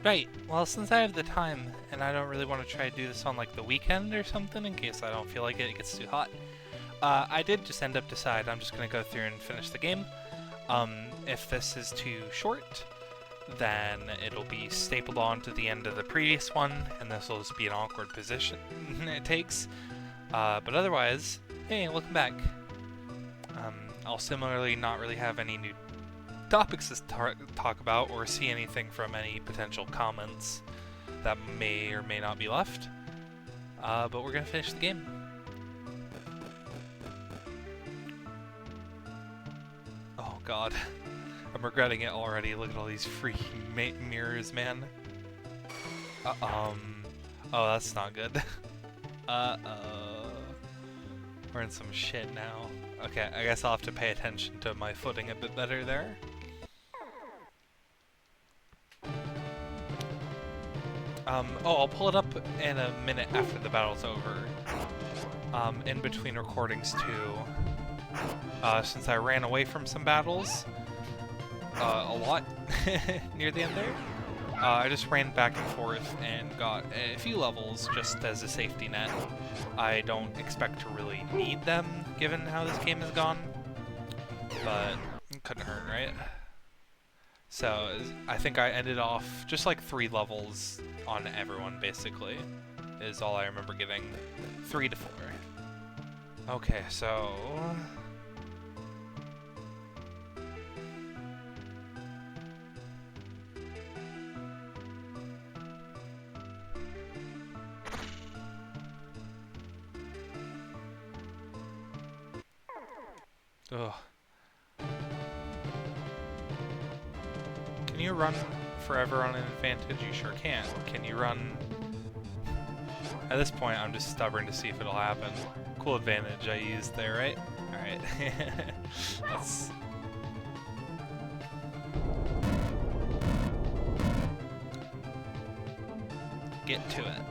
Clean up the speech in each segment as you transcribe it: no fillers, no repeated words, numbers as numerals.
Right, well, since I have the time, and I don't really want to try to do this on like the weekend or something in case I don't feel like it gets too hot, I did just end up decide I'm just going to go through and finish the game. If this is too short, then it'll be stapled on to the end of the previous one, and this will just be an awkward position it takes. But otherwise, hey, welcome back. I'll similarly not really have any new topics to talk about or see anything from any potential comments that may or may not be left. But we're gonna finish the game. Oh god, I'm regretting it already. Look at all these freaking mirrors, man. Oh, that's not good. We're in some shit now. Okay, I guess I'll have to pay attention to my footing a bit better there. I'll pull it up in a minute after the battle's over. In between recordings too. Since I ran away from some battles, a lot near the end there, I just ran back and forth and got a few levels just as a safety net. I don't expect to really need them given how this game has gone, but it couldn't hurt, right? So I think I ended off just like 3 levels on everyone, basically, is all I remember getting. 3 to 4. Okay, so... Ugh. Can you run forever on an advantage? You sure can. Can you run... At this point, I'm just stubborn to see if it'll happen. Cool advantage I used there, right? Alright. Let's... get to it.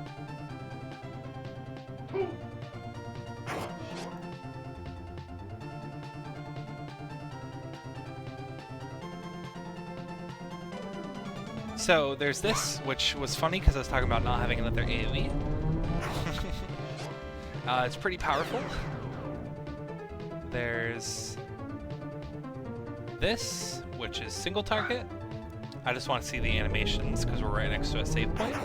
So there's this, which was funny because I was talking about not having another AoE. It's pretty powerful. There's this, which is single target. I just want to see the animations because we're right next to a save point.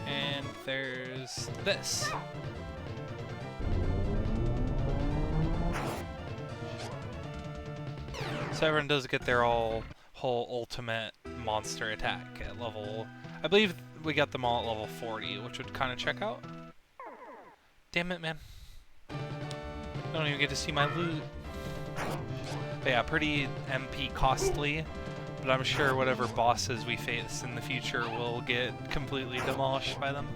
And there's this. So everyone does get their whole ultimate monster attack at level... I believe we got them all at level 40, which would kind of check out. Damn it, man. I don't even get to see my loot. But yeah, pretty MP costly, but I'm sure whatever bosses we face in the future will get completely demolished by them.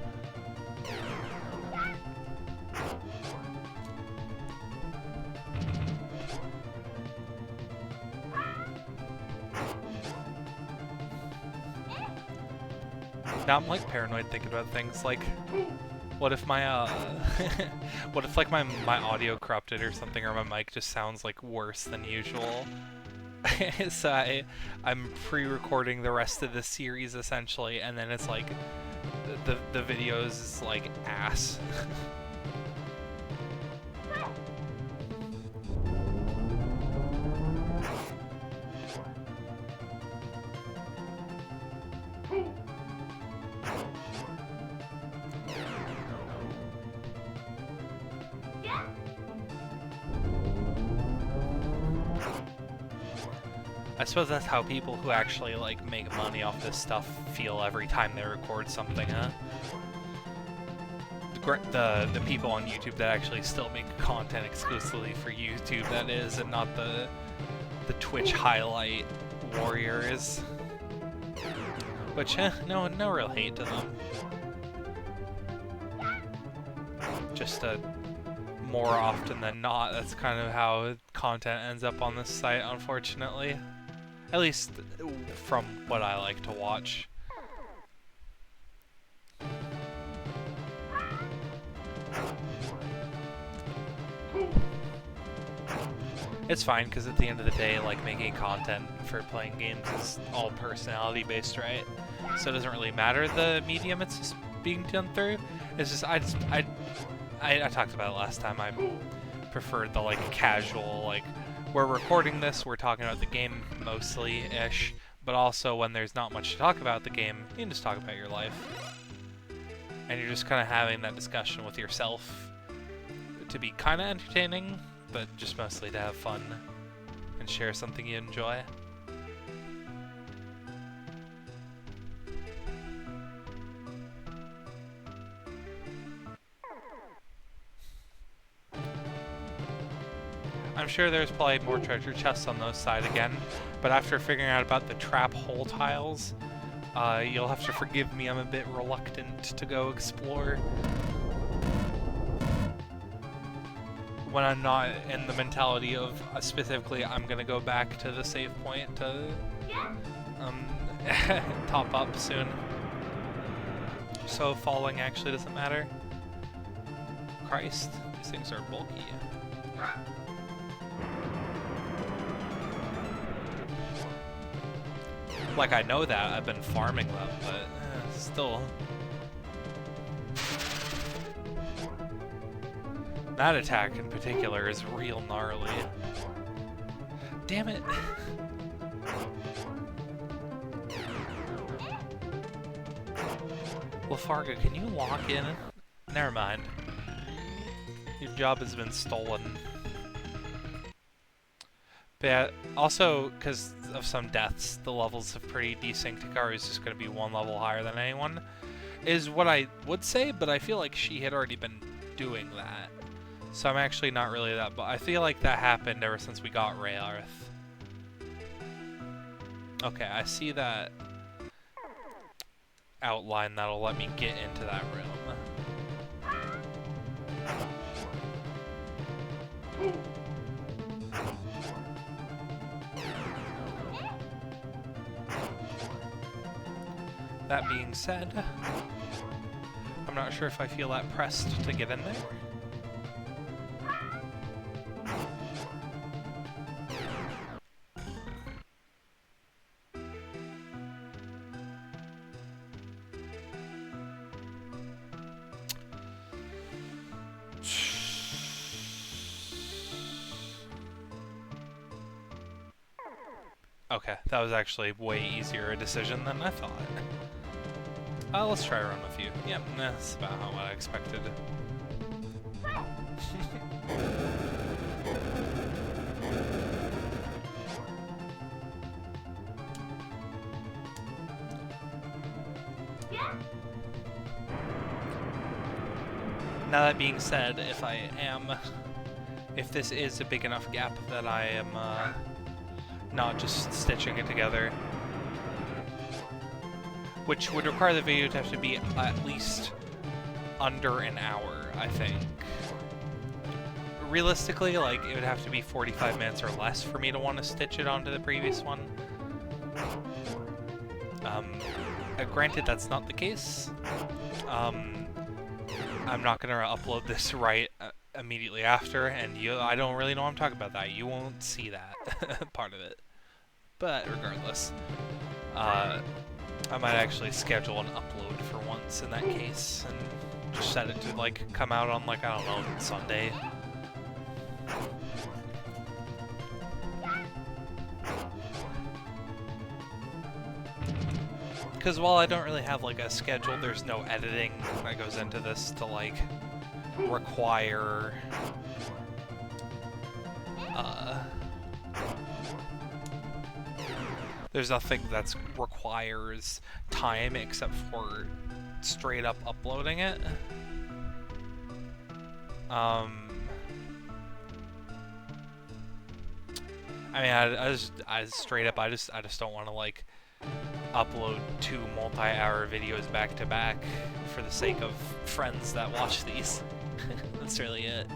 Now I'm like paranoid thinking about things like, what if my what if like my audio corrupted or something, or my mic just sounds like worse than usual? So I'm pre-recording the rest of the series essentially, and then it's like the videos is like ass. I suppose that's how people who actually like make money off this stuff feel every time they record something, huh? The people on YouTube that actually still make content exclusively for YouTube, that is, and not the Twitch highlight warriors. Which, no real hate to them. Just more often than not, that's kind of how content ends up on this site, unfortunately. At least from what I like to watch. It's fine, because at the end of the day, like, making content for playing games is all personality-based, right? So it doesn't really matter the medium it's being done through. It's just, I talked about it last time, I preferred the, like, casual, like, we're recording this, we're talking about the game mostly-ish, but also when there's not much to talk about the game, you can just talk about your life. And you're just kind of having that discussion with yourself to be kind of entertaining, but just mostly to have fun and share something you enjoy. I'm sure there's probably more treasure chests on those side again, but after figuring out about the trap hole tiles, you'll have to forgive me, I'm a bit reluctant to go explore when I'm not in the mentality of, specifically, I'm gonna go back to the save point to top up soon. So falling actually doesn't matter. Christ, these things are bulky. Like, I know that, I've been farming them, but still. That attack in particular is real gnarly. Damn it! Lafarga, can you lock in? Never mind. Your job has been stolen. But yeah, also, because of some deaths, the levels of pretty desync. Hikaru is just going to be one level higher than anyone, is what I would say, but I feel like she had already been doing that. So I'm actually not really that, but I feel like that happened ever since we got Rayearth. Okay, I see that outline that'll let me get into that room. That being said, I'm not sure if I feel that pressed to get in there. Okay, that was actually way easier a decision than I thought. Let's try a run with you. Yep, that's about how I expected. Now that being said, if this is a big enough gap that I am not just stitching it together, which would require the video to have to be at least under an hour, I think. Realistically, like, it would have to be 45 minutes or less for me to want to stitch it onto the previous one. Granted, that's not the case. I'm not gonna upload this right immediately after, and I don't really know what I'm talking about that. You won't see that part of it. But regardless, I might actually schedule an upload for once in that case, and just set it to, like, come out on, like, I don't know, Sunday. Because while I don't really have, like, a schedule, there's no editing that goes into this to, like, require there's nothing that requires time except for straight up uploading it. I mean, I just don't want to, like, upload 2 multi-hour videos back to back for the sake of friends that watch these. That's really it.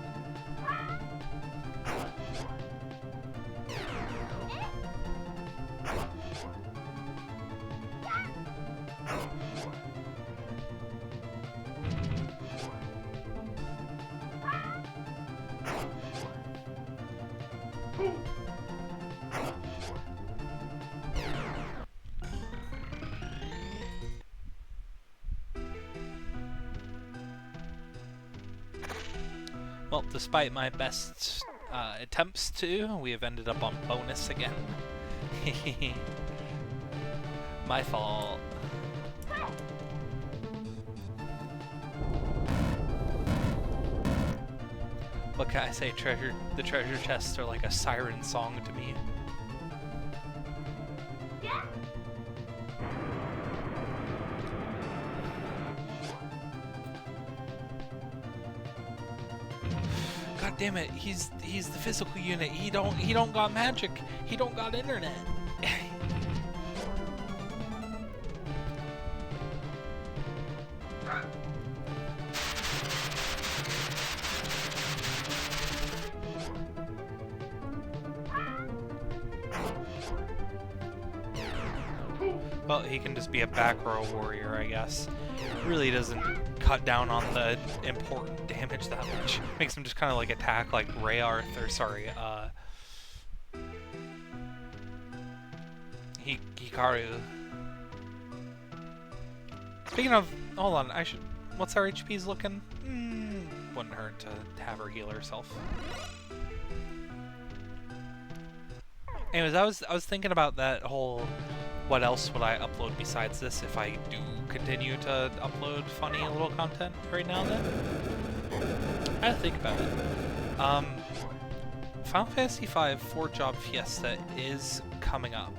Well, despite my best attempts to, we have ended up on bonus again. My fault. What can I say? The treasure chests are like a siren song to me. God damn it! He's the physical unit. He don't got magic. He don't got internet. Well, he can just be a back row warrior, I guess. Really doesn't cut down on the important damage that much. Makes him just kind of like attack like Rayearth, or sorry, Hikaru. Speaking of, hold on, what's our HP's looking? Wouldn't hurt to have her heal herself. Anyways, I was thinking about that whole, what else would I upload besides this if I do continue to upload funny little content every now and then? I had to think about it. Final Fantasy V 4-Job Fiesta is coming up.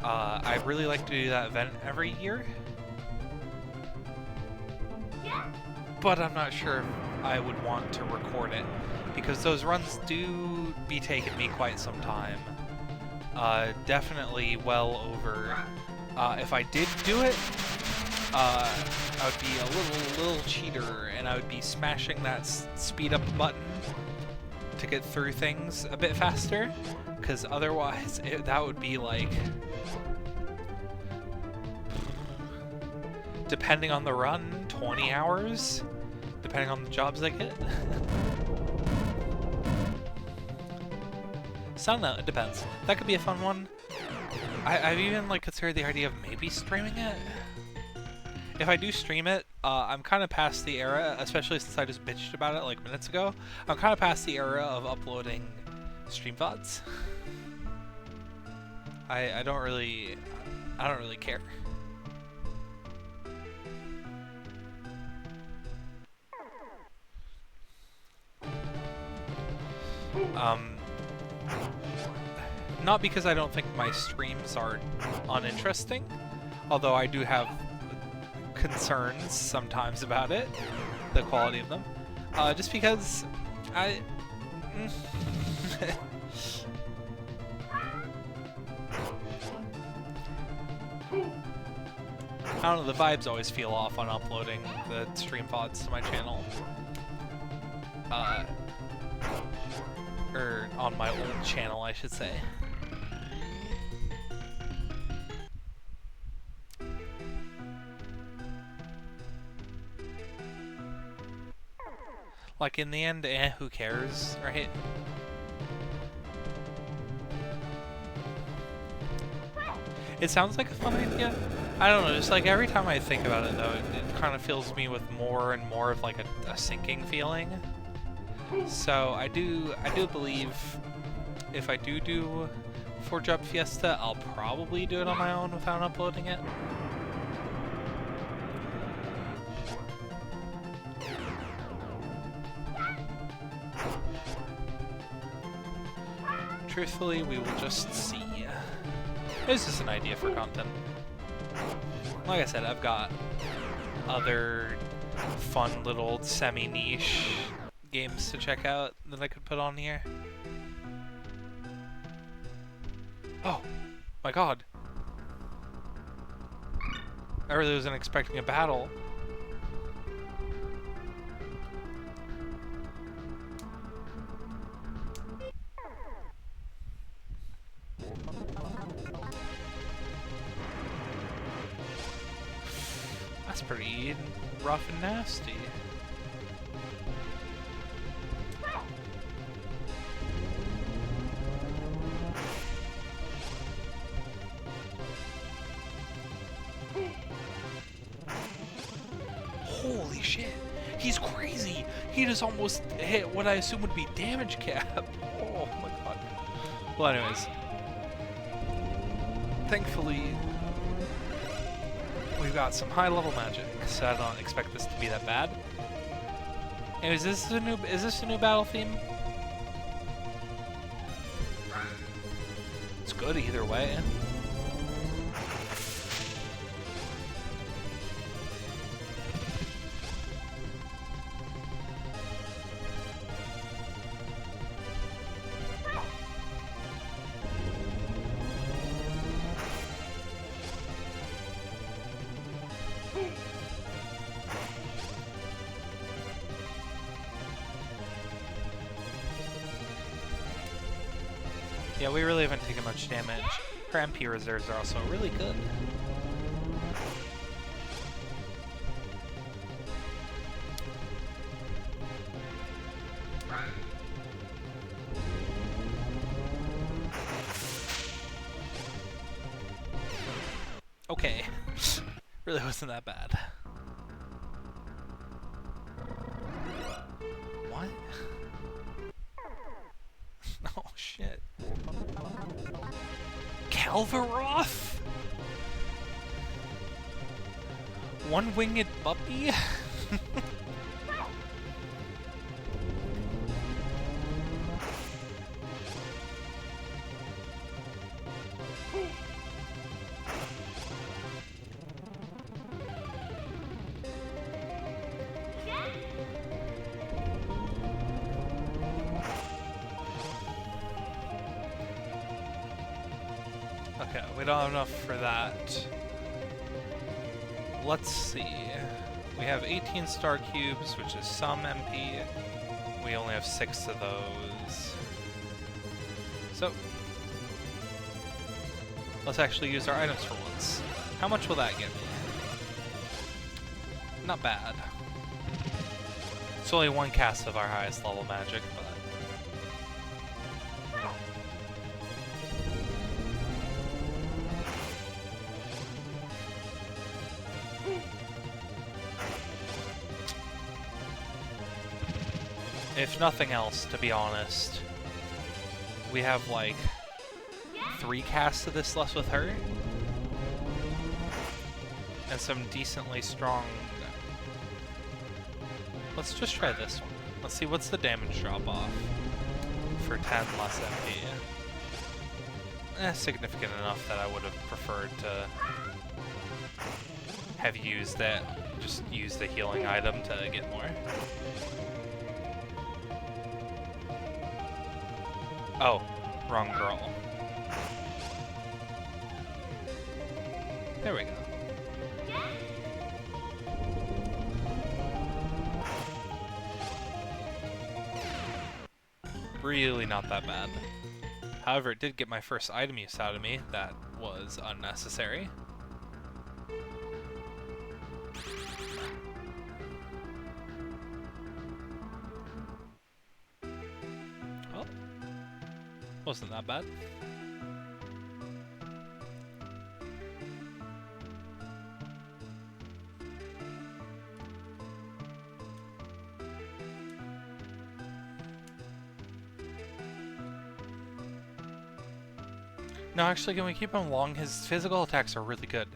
I really like to do that event every year, but I'm not sure if I would want to record it, because those runs do be taking me quite some time. Definitely well over. If I did do it, I would be a little cheater, and I would be smashing that speed up button to get through things a bit faster, because otherwise that would be like, depending on the run, 20 hours, depending on the jobs I get. So I don't know, it depends. That could be a fun one. I've even like considered the idea of maybe streaming it. If I do stream it, I'm kind of past the era, especially since I just bitched about it like minutes ago. I'm kind of past the era of uploading stream VODs. I don't really care. Not because I don't think my streams are uninteresting, although I do have concerns sometimes about it, the quality of them. Just because I don't know, the vibes always feel off on uploading the stream VODs to my channel. Or on my old channel, I should say. Like, in the end, who cares, right? It sounds like a fun idea. I don't know, just like every time I think about it, though, it kind of fills me with more and more of like a sinking feeling. So I do believe if I do 4-Job Fiesta, I'll probably do it on my own without uploading it. Truthfully, we will just see. It's just an idea for content. Like I said, I've got other fun little semi-niche games to check out that I could put on here. Oh my god. I really wasn't expecting a battle. That's pretty rough and nasty. Holy shit! He's crazy! He just almost hit what I assume would be damage cap. Oh my god. Well, anyways. Thankfully, we've got some high-level magic, so I don't expect this to be that bad. And is this a new battle theme? It's good either way. Yeah, we really haven't taken much damage. Her MP reserves are also really good. Okay. Really wasn't that bad. What? Oh shit. Calvaroth? One-winged puppy? Okay, we don't have enough for that. Let's see. We have 18 star cubes, which is some MP. We only have 6 of those. So, let's actually use our items for once. How much will that get me? Not bad. It's only one cast of our highest level magic, but... if nothing else, to be honest, we have like 3 casts of this less with her, and some decently strong... Let's just try this one. Let's see what's the damage drop off for 10 less MP. Significant enough that I would have preferred to have used that, just use the healing item to get more. Oh, wrong girl. There we go. Really not that bad. However, it did get my first item use out of me. That was unnecessary. Oh. Wasn't that bad. No, actually, can we keep him long? His physical attacks are really good.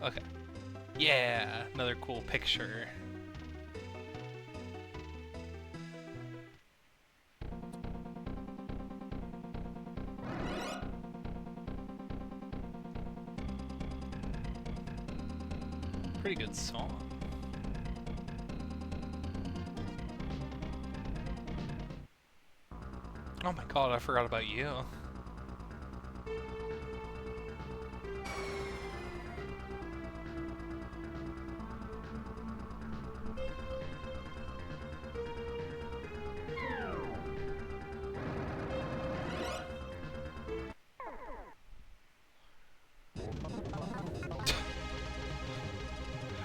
Okay. Yeah, another cool picture. Pretty good song. Oh my god, I forgot about you.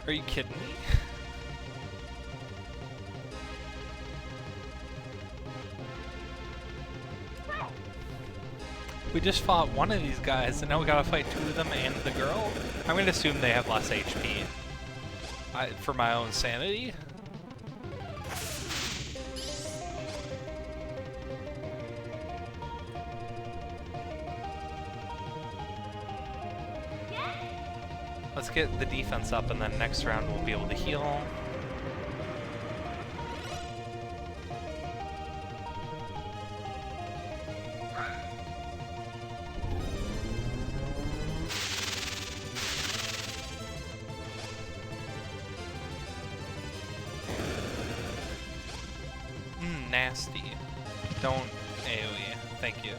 Are you kidding me? We just fought one of these guys, and now we gotta fight two of them and the girl? I'm gonna assume they have less HP. For my own sanity. Let's get the defense up, and then next round we'll be able to heal. Nasty. Don't AoE. Thank you.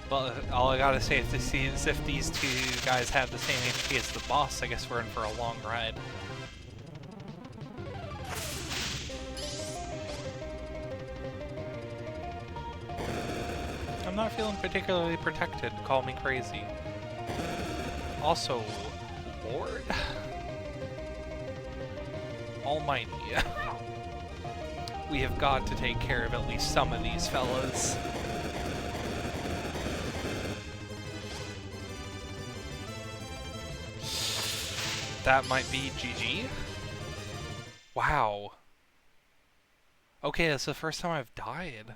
Well, all I gotta say is if these two guys have the same HP as the boss, I guess we're in for a long ride. I'm not feeling particularly protected. Call me crazy. Also, Lord? Almighty. We have got to take care of at least some of these fellas. That might be GG. Wow. Okay, that's the first time I've died.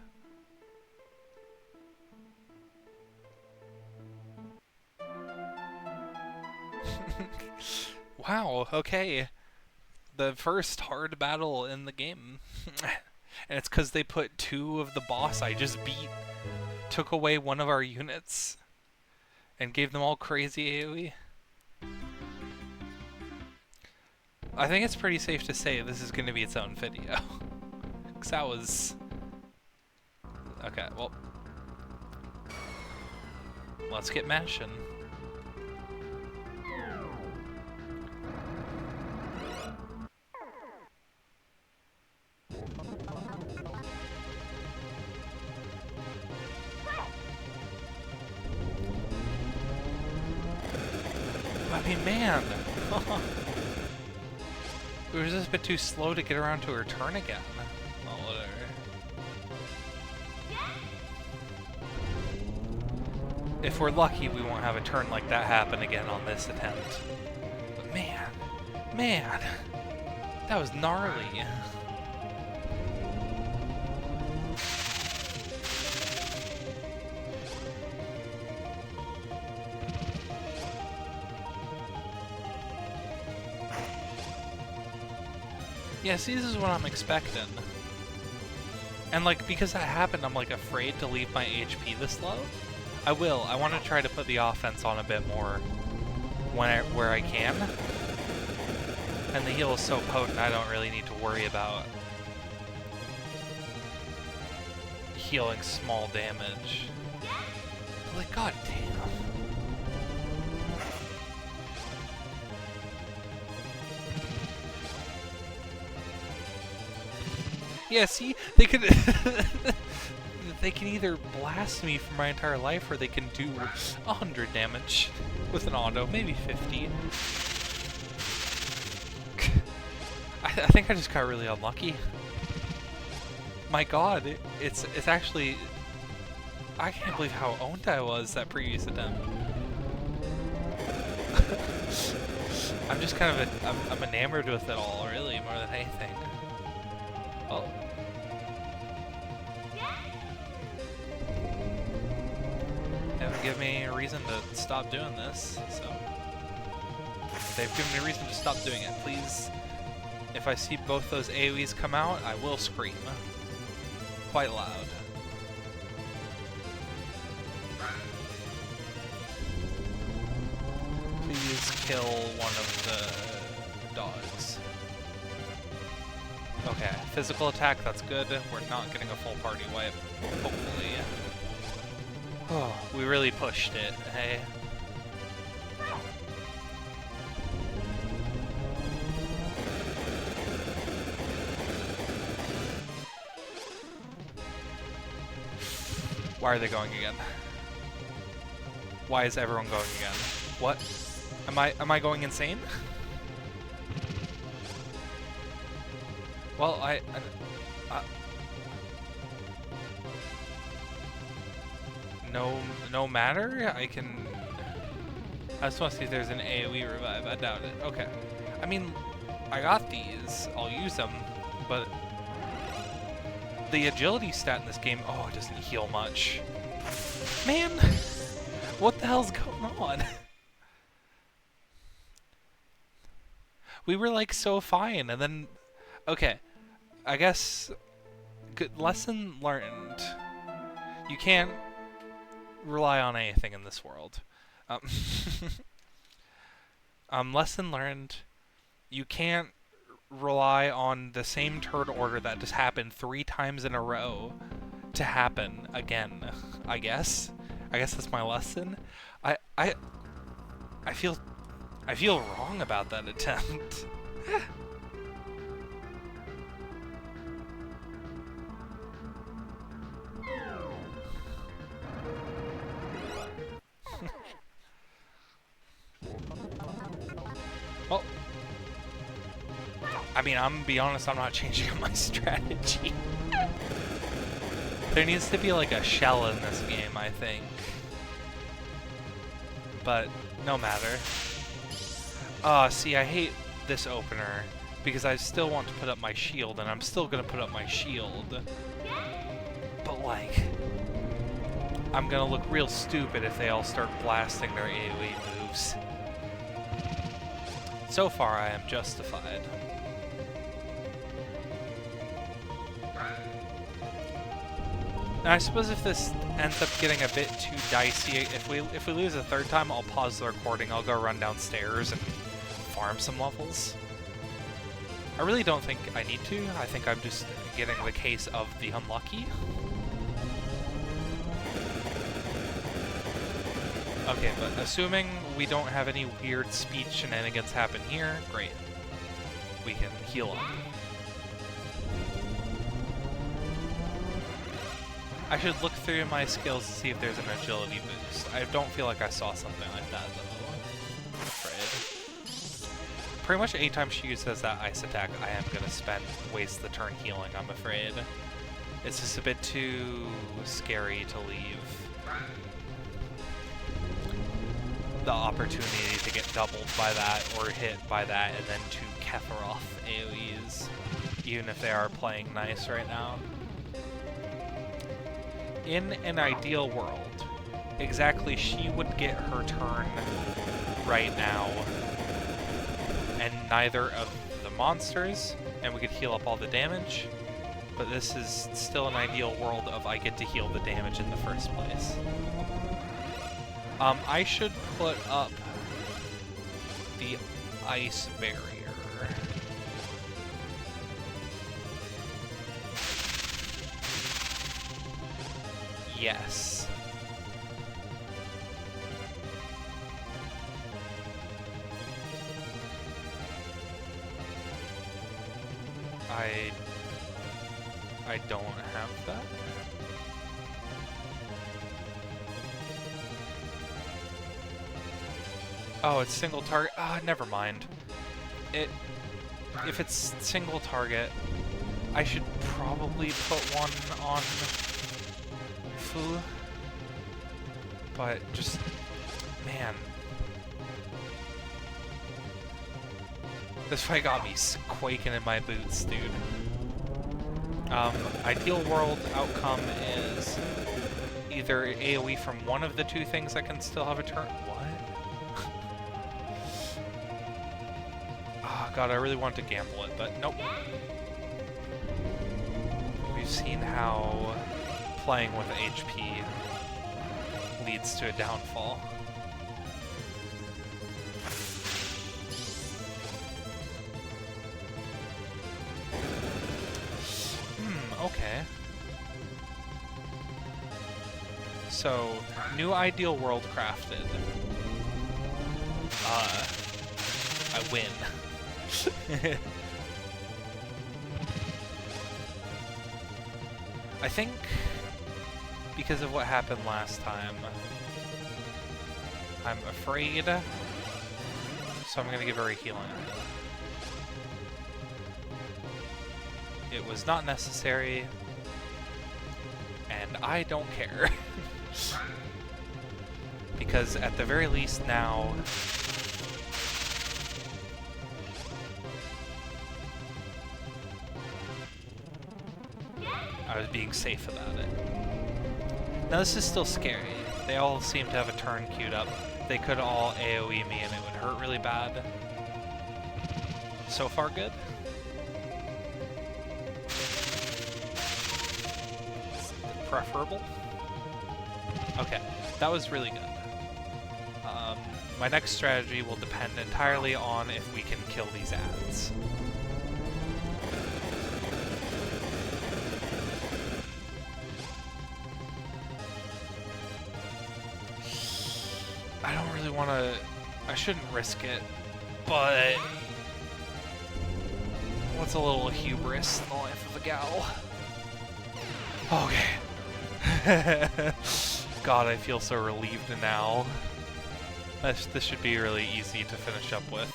Wow, okay. The first hard battle in the game. And it's because they put two of the boss I just beat, took away one of our units, and gave them all crazy AoE. I think it's pretty safe to say this is going to be its own video. Because that was... Okay, well... Let's get mashing. I mean, man! We were just a bit too slow to get around to her turn again. Well, whatever. If we're lucky, we won't have a turn like that happen again on this attempt. But man, that was gnarly. Yeah, see, this is what I'm expecting. And, like, because that happened, I'm, like, afraid to leave my HP this low. I will. I want to try to put the offense on a bit more where I can. And the heal is so potent, I don't really need to worry about healing small damage. But, like, god damn. Yeah, see, they could they can either blast me for my entire life, or they can do 100 damage with an auto, maybe 50. I think I just got really unlucky. My god, it's actually... I can't believe how owned I was that previous attempt. I'm just kind of I'm enamored with it all, really, more than anything. Oh. They haven't given me a reason to stop doing this, so... They've given me a reason to stop doing it. Please, if I see both those AoEs come out, I will scream. Quite loud. Please kill one of the dogs. Okay, physical attack, that's good. We're not getting a full party wipe, hopefully. Oh, we really pushed it, hey? Why are they going again? Why is everyone going again? What? Am I going insane? Well, no matter. I just want to see if there's an AoE revive. I doubt it. Okay. I mean, I got these. I'll use them, but the agility stat in this game, oh, it doesn't heal much. Man, what the hell's going on? We were like so fine, and then, okay, I guess, good lesson learned. You can't rely on anything in this world. Lesson learned, you can't rely on the same turn order that just happened 3 times in a row to happen again, I guess. I guess that's my lesson. I feel wrong about that attempt. Well, I mean, I'm gonna be honest, I'm not changing up my strategy. There needs to be like a shell in this game, I think. But no matter. See, I hate this opener because I still want to put up my shield, and I'm still gonna put up my shield. But like, I'm gonna look real stupid if they all start blasting their AoE moves. So far, I am justified. Now, I suppose if this ends up getting a bit too dicey, if we lose a third time, I'll pause the recording. I'll go run downstairs and farm some levels. I really don't think I need to. I think I'm just getting the case of the unlucky. Okay, but assuming we don't have any weird speed shenanigans happen here, great. We can heal up. I should look through my skills to see if there's an agility boost. I don't feel like I saw something like that, though. I'm afraid. Pretty much anytime she uses that ice attack, I am going to waste the turn healing, I'm afraid. It's just a bit too scary to leave the opportunity to get doubled by that or hit by that and then 2 Ketharoth AoEs, even if they are playing nice right now. In an ideal world, exactly she would get her turn right now, and neither of the monsters, and we could heal up all the damage, but this is still an ideal world of I get to heal the damage in the first place. I should put up the ice barrier. Yes. I don't have that. Oh, it's single target. Ah, never mind. If it's single target, I should probably put one on Fu. But just, man. This fight got me quaking in my boots, dude. Ideal world outcome is either AoE from one of the 2 things that can still have a turn. What? Oh god, I really want to gamble it, but nope. We've seen how playing with HP leads to a downfall. Okay. So, new ideal world crafted. I win. I think because of what happened last time, I'm afraid, so I'm gonna give her a healing. It was not necessary, and I don't care. Because at the very least now, I was being safe about it. Now this is still scary. They all seem to have a turn queued up. They could all AoE me and it would hurt really bad. So far good. Preferable. Okay, that was really good. My next strategy will depend entirely on if we can kill these ads. I don't really want to... I shouldn't risk it, but... what's a little hubris in the life of a gal? Okay. God, I feel so relieved now. This should be really easy to finish up with.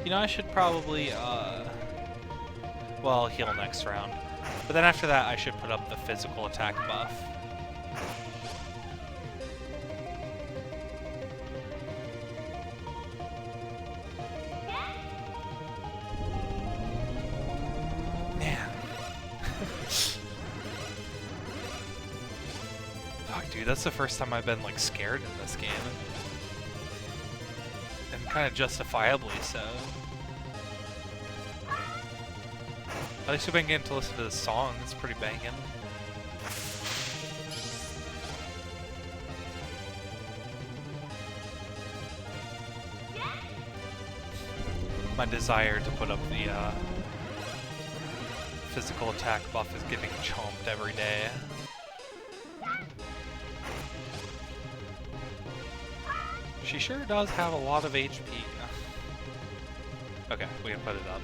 You know, I should probably, well, heal next round. But then after that, I should put up the physical attack buff. Man. Fuck, dude, that's the first time I've been, like, scared in this game. And kind of justifiably so. At least we've been getting to listen to the song. It's pretty banging. My desire to put up the physical attack buff is getting chomped every day. She sure does have a lot of HP. Okay, we can put it up.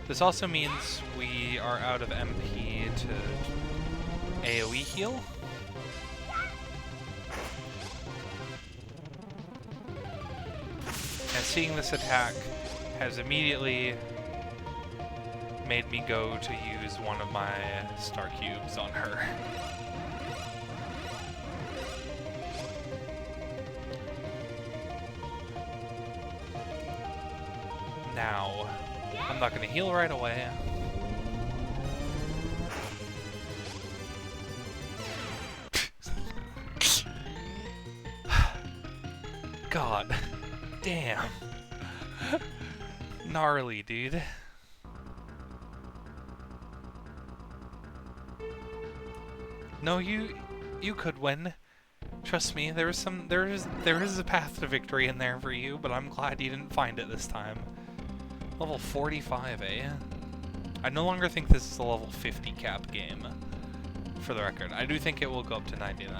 This also means we are out of MP to AoE heal. And seeing this attack has immediately made me go to use one of my star cubes on her. Now, I'm not going to heal right away. God damn. Gnarly, dude. No, you could win. Trust me, there is a path to victory in there for you, but I'm glad you didn't find it this time. Level 45, eh? I no longer think this is a level 50 cap game, for the record. I do think it will go up to 99.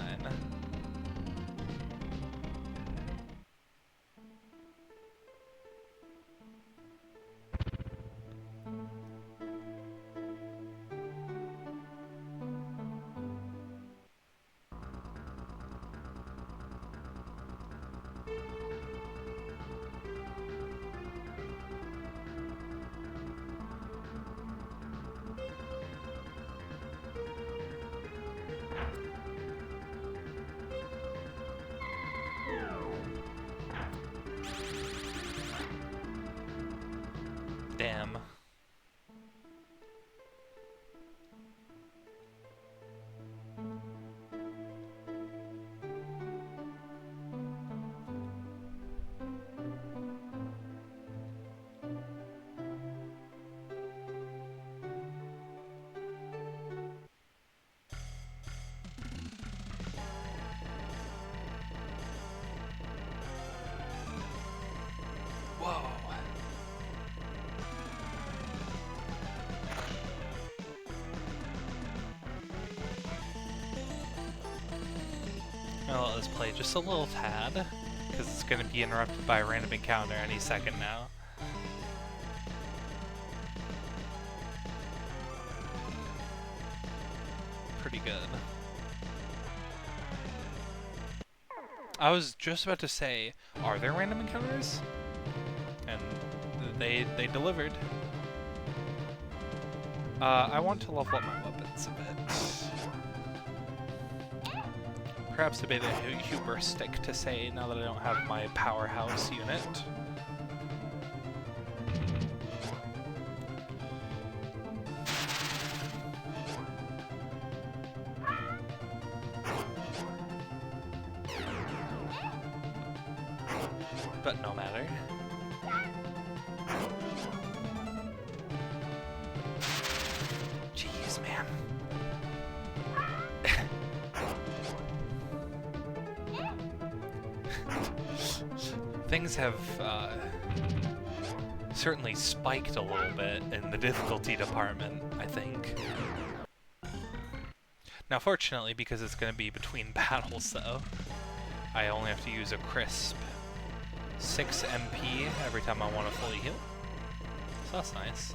this play just a little tad, because it's going to be interrupted by a random encounter any second now. Pretty good. I was just about to say, are there random encounters? And they delivered. I want to level up my weapons a bit. Perhaps a bit hubristic to say now that I don't have my powerhouse unit. But no matter. Jeez, man. Things have certainly spiked a little bit in the difficulty department, I think. Now, fortunately, because it's going to be between battles, though, I only have to use a crisp 6 MP every time I want to fully heal. So that's nice.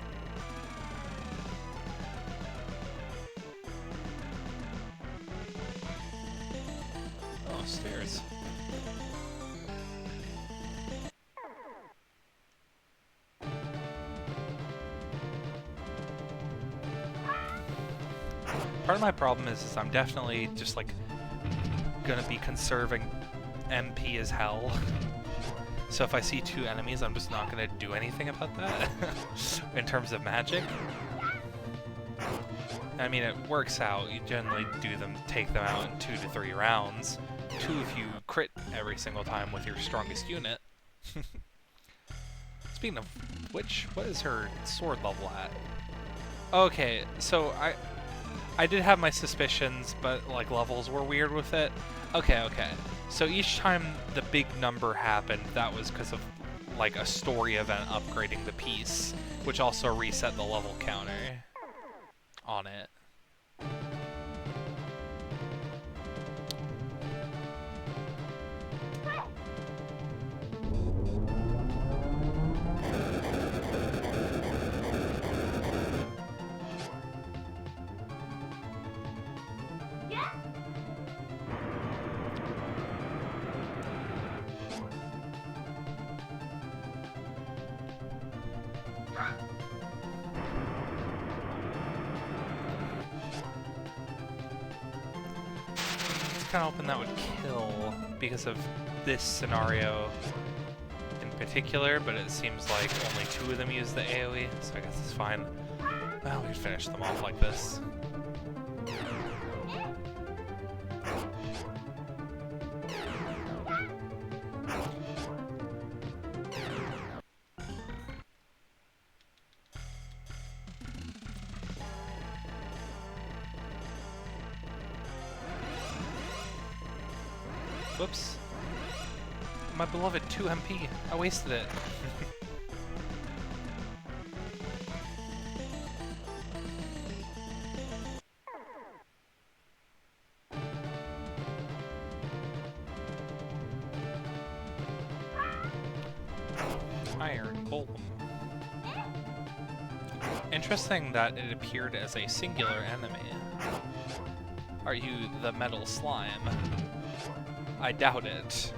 Oh, stairs. Part of my problem is I'm definitely just like gonna be conserving MP as hell. So if I see 2 enemies, I'm just not gonna do anything about that in terms of magic. I mean, it works out. You generally take them out in 2 to 3 rounds. 2 if you crit every single time with your strongest unit. Speaking of which, what is her sword level at? Okay, so I did have my suspicions, but like levels were weird with it. Okay. So each time the big number happened, that was because of like a story event upgrading the piece, which also reset the level counter on it. Kind of hoping that would kill because of this scenario in particular, but it seems like only 2 of them use the AoE, so I guess it's fine. Well, we finish them off like this. Whoops. My beloved 2 MP. I wasted it. Iron Golem. Interesting that it appeared as a singular enemy. Are you the metal slime? I doubt it.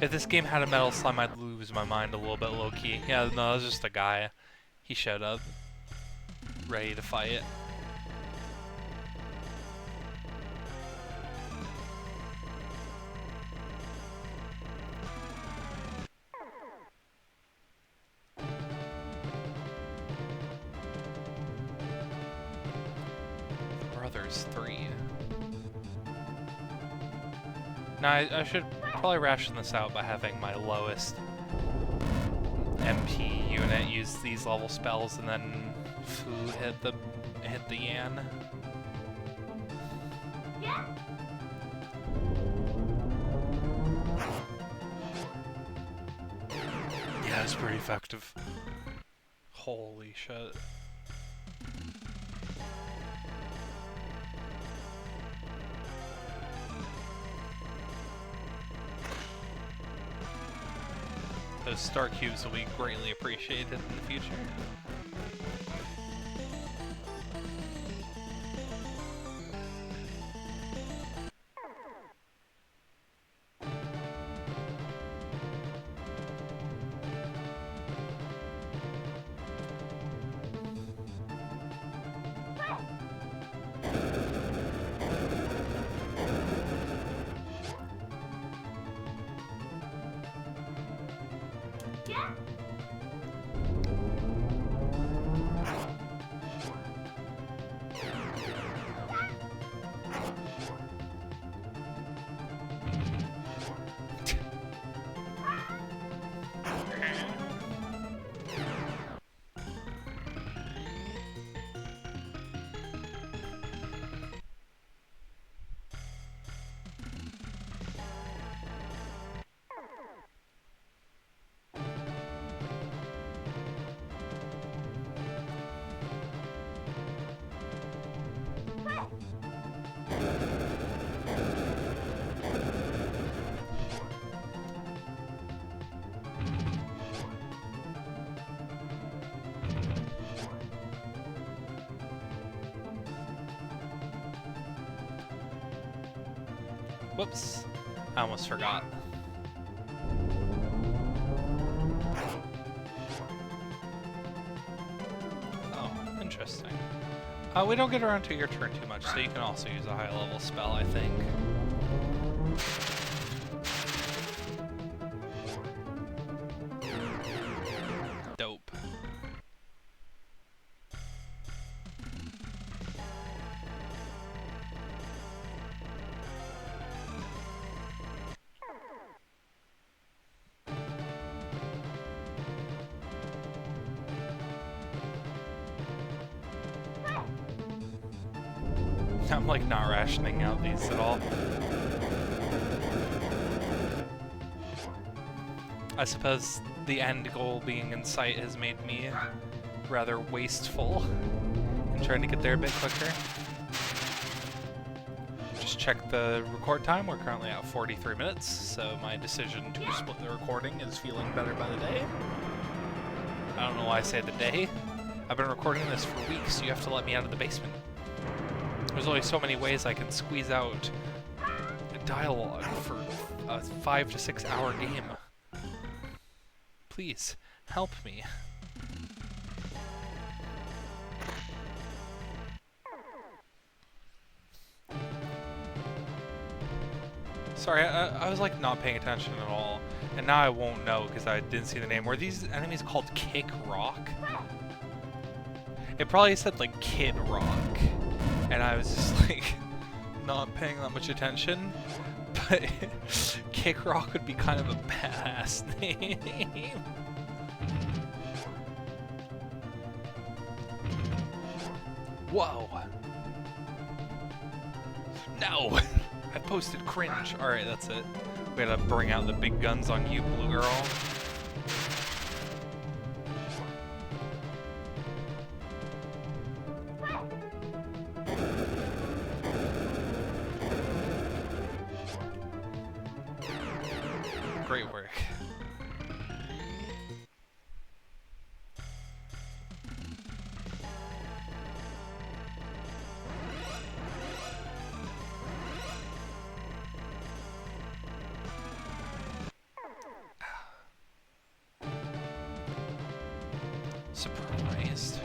If this game had a metal slime, I'd lose my mind a little bit low-key. Yeah, no, it was just a guy. He showed up, ready to fight. The Brothers 3. Now, I should probably ration this out by having my lowest MP unit use these level spells, and then food hit the Yan. Yeah, it's pretty effective. Holy shit. those star cubes will be greatly appreciated in the future. Whoops, I almost forgot. Oh, interesting. We don't get around to your turn too much, so you can also use a high-level spell, I think. Dope. I'm like not rationing out these at all. I suppose the end goal being in sight has made me rather wasteful in trying to get there a bit quicker. Just check the record time. We're currently at 43 minutes, so my decision to split the recording is feeling better by the day. I don't know why I say the day. I've been recording this for weeks, so you have to let me out of the basement. There's only so many ways I can squeeze out dialogue for a 5 to 6 hour game. Please, help me. Sorry, I was like not paying attention at all, and now I won't know because I didn't see the name. Were these enemies called Kick Rock? It probably said like Kid Rock. And I was just like, not paying that much attention, but Kick Rock would be kind of a badass name. Whoa. No! I posted cringe. Alright, that's it. We gotta bring out the big guns on you, blue girl. Great work. Surprised.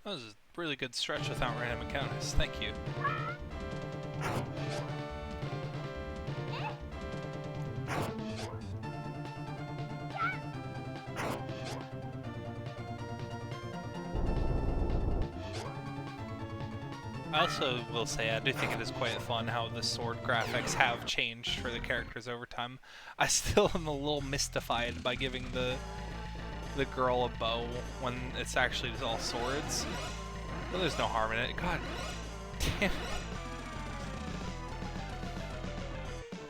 That was a really good stretch without random encounters. Thank you. I also will say I do think it is quite fun how the sword graphics have changed for the characters over time. I still am a little mystified by giving the girl a bow when it's actually just all swords. But there's no harm in it. God damn.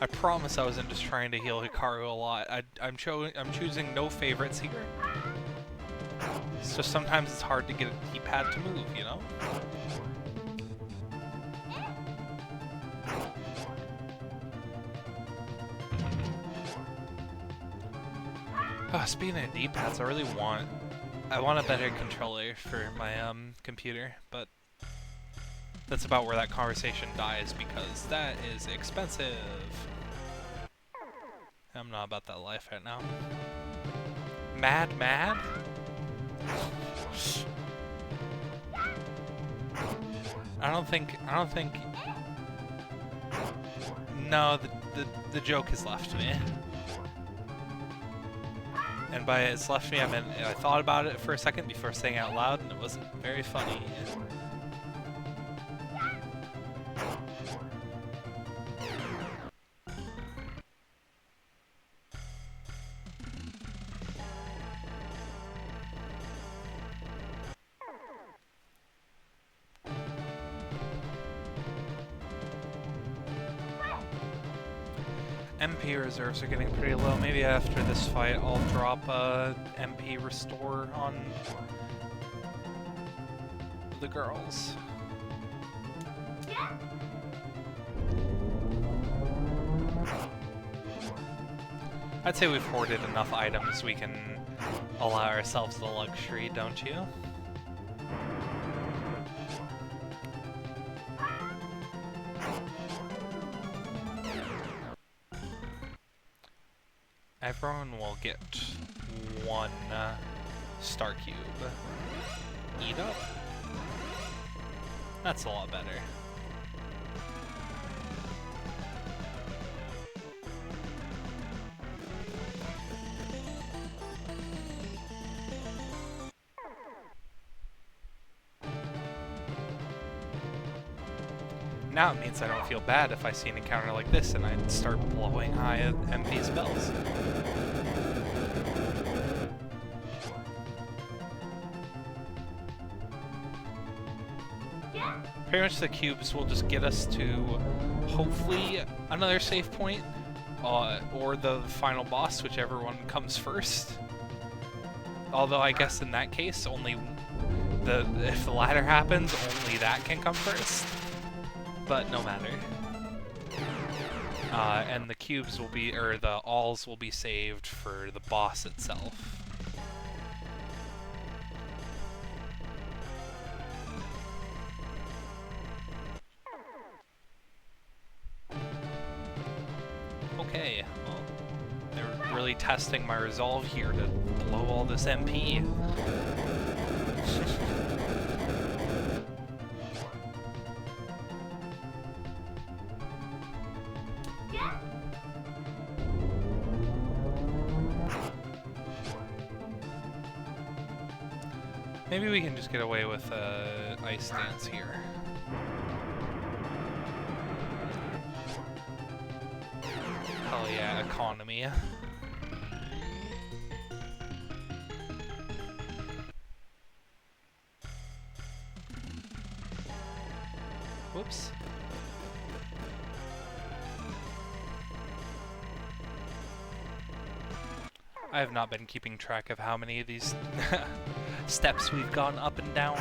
I promise I wasn't just trying to heal Hikaru a lot. I'm choosing no favorites here. It's just sometimes it's hard to get a D-pad to move, you know? Oh, speaking of D-pads, I want a better controller for my computer, but that's about where that conversation dies because that is expensive. I'm not about that life right now. Mad? I don't think. No, the joke has left me. And by it's left me, I meant I thought about it for a second before saying it out loud, and it wasn't very funny. MP reserves are getting pretty low. Maybe after this fight I'll drop MP restore on the girls. I'd say we've hoarded enough items we can allow ourselves the luxury, don't you? Everyone will get one star cube. Eat up? That's a lot better. Now it means I don't feel bad if I see an encounter like this and I start blowing high MP spells. Pretty much the cubes will just get us to, hopefully, another save point, or the final boss, whichever one comes first. Although I guess in that case, if the latter happens, only that can come first. But no matter. And the cubes will be, or the alls will be saved for the boss itself. Okay, well, they're really testing my resolve here to blow all this MP. Maybe we can just get away with Ice Dance here. Hell yeah, economy. Whoops. I have not been keeping track of how many of these steps we've gone up and down.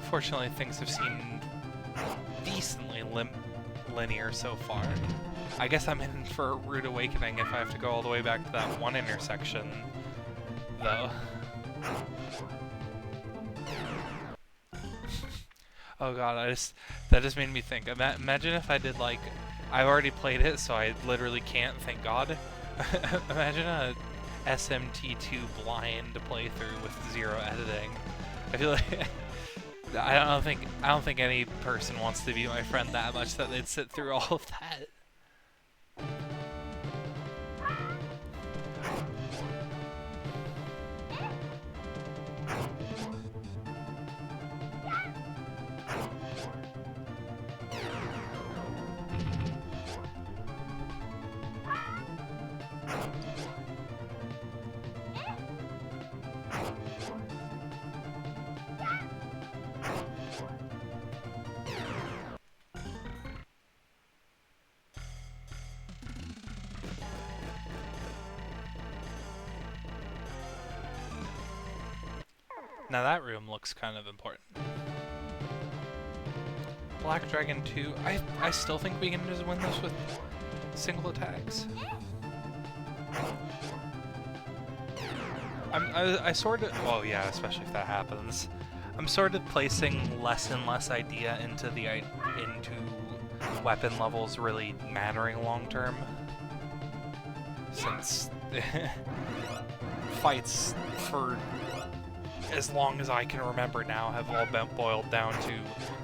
Fortunately, things have seemed decently linear so far. I guess I'm in for a rude awakening if I have to go all the way back to that one intersection, though. Oh god, that just made me think. Imagine if I did, like, I've already played it, so I literally can't, thank god. Imagine SMT2 blind playthrough with 0 editing. I feel like I don't think any person wants to be my friend that much that they'd sit through all of that. Now that room looks kind of important. Black Dragon 2. I still think we can just win this with single attacks. I sort of... Oh yeah, especially if that happens. I'm sort of placing less and less idea into weapon levels really mattering long term. Since fights for as long as I can remember now have all been boiled down to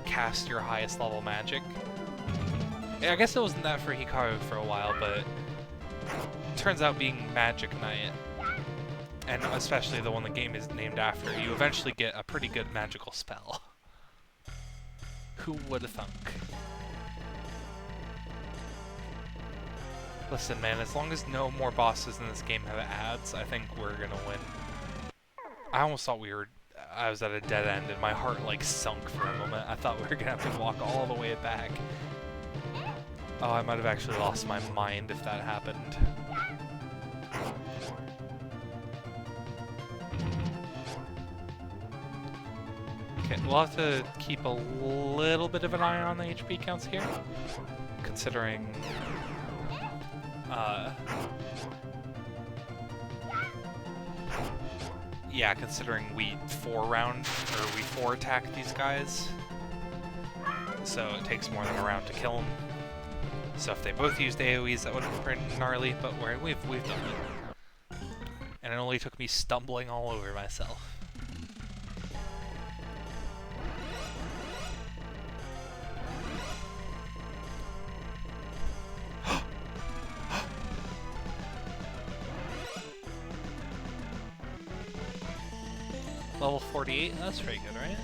cast your highest level magic. I guess it wasn't that for Hikaru for a while, but it turns out being Magic Knight, and especially the one the game is named after, you eventually get a pretty good magical spell. Who would have thunk? Listen, man, as long as no more bosses in this game have ads, I think we're gonna win. I almost thought I was at a dead end and my heart like sunk for a moment. I thought we were gonna have to walk all the way back. Oh, I might have actually lost my mind if that happened. Okay, we'll have to keep a little bit of an eye on the HP counts here, considering yeah, considering we 4 attack these guys, so it takes more than a round to kill them. So if they both used AoEs, that would have been pretty gnarly, but we've done it. And it only took me stumbling all over myself. Level 48, that's pretty good, right?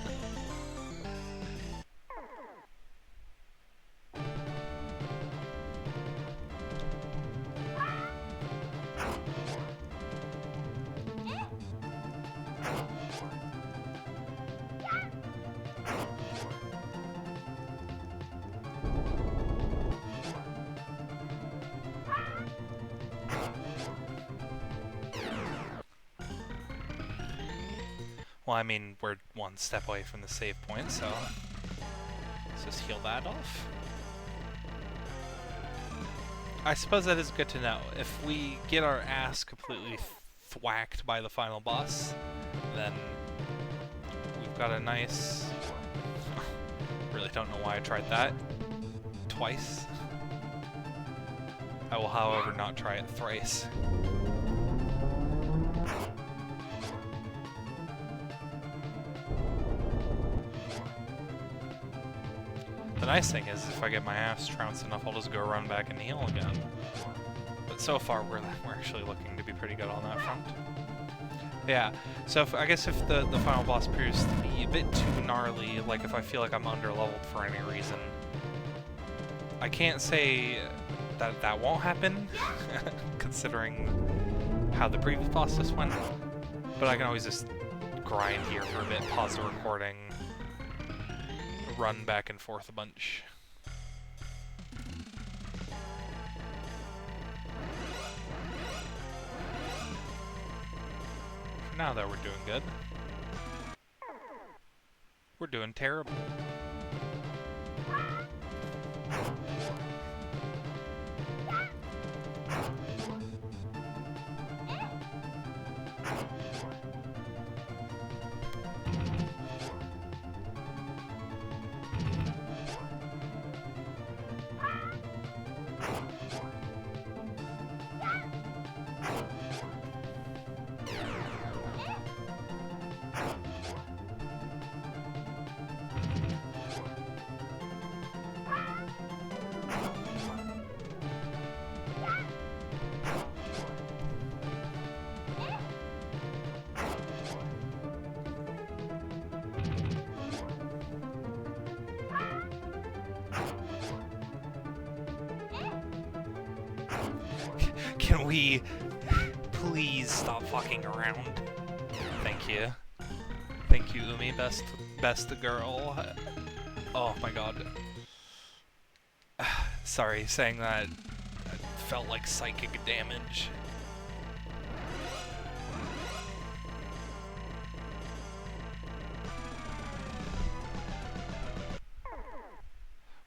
Well, I mean, we're 1 step away from the save point, so let's just heal that off. I suppose that is good to know. If we get our ass completely thwacked by the final boss, then we've got a nice... really don't know why I tried that twice. I will, however, not try it thrice. The nice thing is, if I get my ass trounced enough, I'll just go run back and heal again. But so far, we're actually looking to be pretty good on that front. Yeah, so I guess if the final boss proves to be a bit too gnarly, like if I feel like I'm under-leveled for any reason, I can't say that that won't happen, considering how the previous boss just went, but I can always just grind here for a bit, pause the recording, run back and forth a bunch. For now, though, we're doing good. We're doing terrible. Can we please stop fucking around? Thank you. Thank you, Umi. Best girl. Oh my god. Sorry, saying that felt like psychic damage.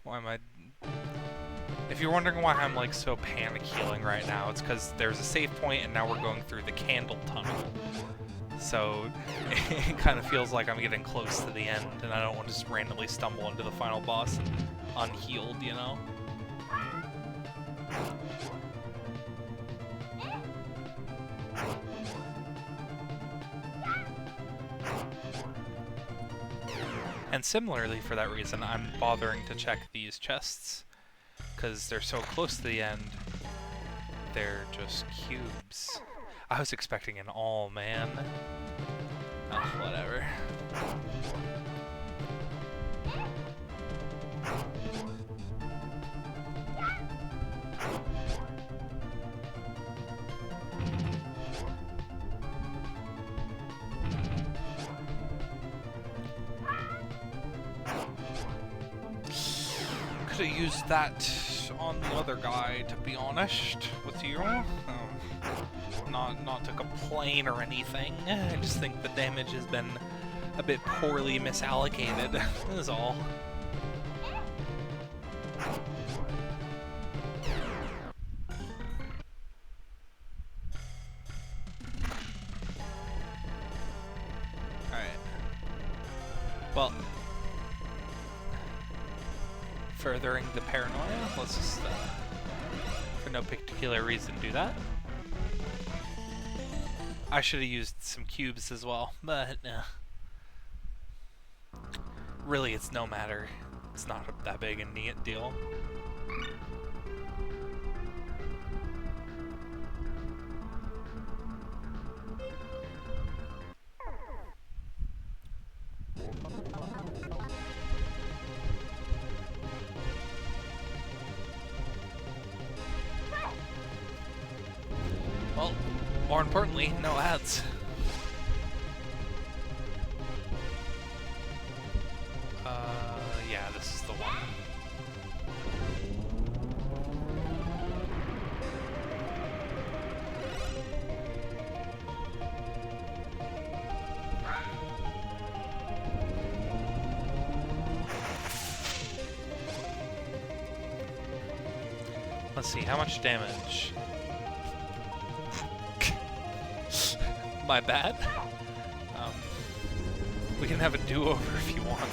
Why am I... If you're wondering why I'm like so panic healing right now, it's because there's a save point and now we're going through the candle tunnel. So it kind of feels like I'm getting close to the end and I don't want to just randomly stumble into the final boss unhealed, you know? And similarly, for that reason, I'm bothering to check these chests, because they're so close to the end, they're just cubes. I was expecting an all, man. Oh, whatever. Could have used that on the other guy, to be honest with you. Not to complain or anything. I just think the damage has been a bit poorly misallocated. That is all. Alright. Well, furthering the paranoia, let's just, for no particular reason, do that. I should have used some cubes as well, but really it's no matter. It's not that big a neat deal. Well, more importantly, no ads. Yeah, this is the one. Let's see, how much damage? My bad. We can have a do-over if you want.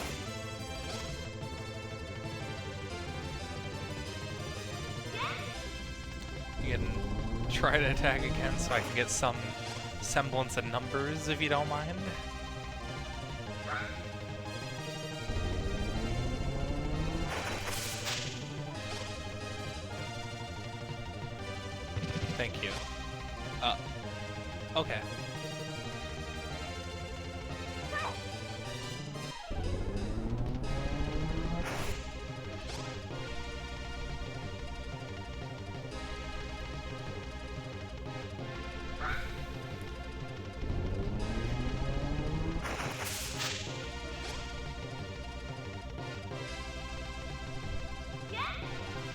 You can try to attack again so I can get some semblance of numbers, if you don't mind. Thank you. Okay.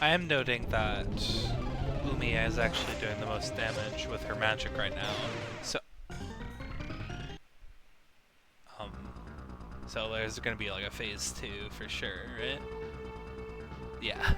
I am noting that Umi is actually doing the most damage with her magic right now. So there's gonna be like a phase 2 for sure, right? Yeah.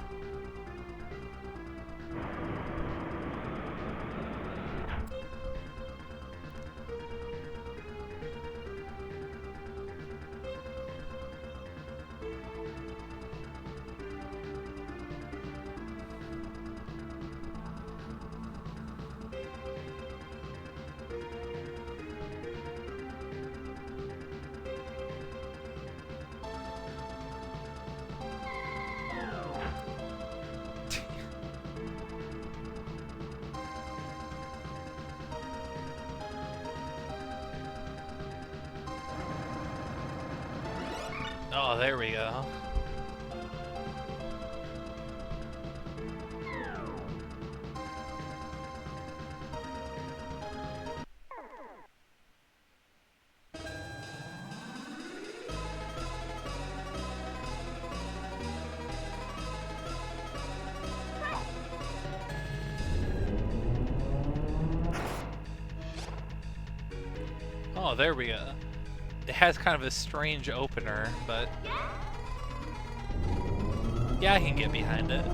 Oh, there we go. Oh, there we go. It has kind of a strange opener, but yeah, I can get behind it.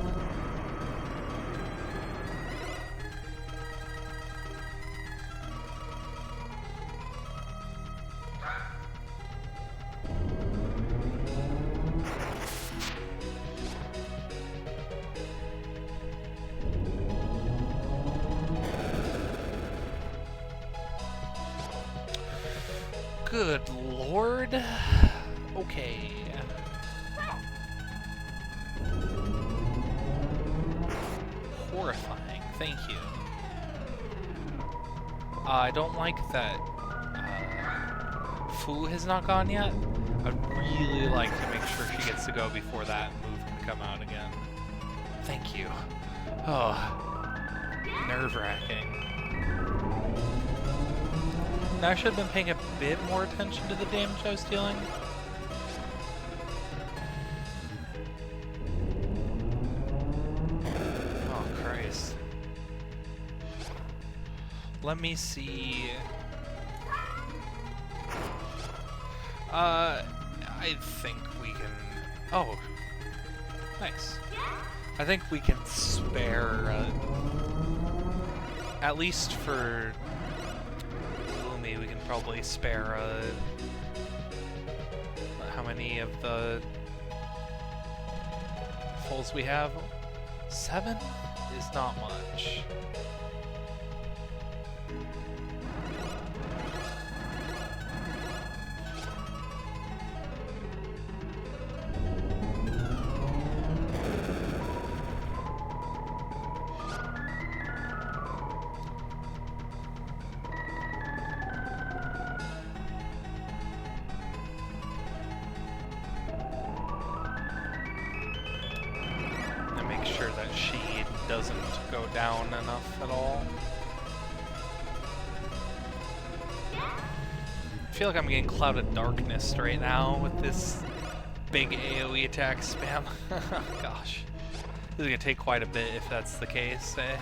Good lord. Okay. Horrifying. Thank you. I don't like that Fu has not gone yet. I'd really like to make sure she gets to go before that move can come out again. Thank you. Oh, nerve-wracking. Now I should have been paying a bit more attention to the damage I was dealing. Oh, Christ. Let me see. I think we can... Oh, nice. I think we can spare, at least for... we can probably spare how many of the fulls we have? 7 is not much. Sure that she doesn't go down enough at all. I feel like I'm getting Clouded Darkness right now with this big AoE attack spam. Gosh. This is gonna take quite a bit if that's the case, eh?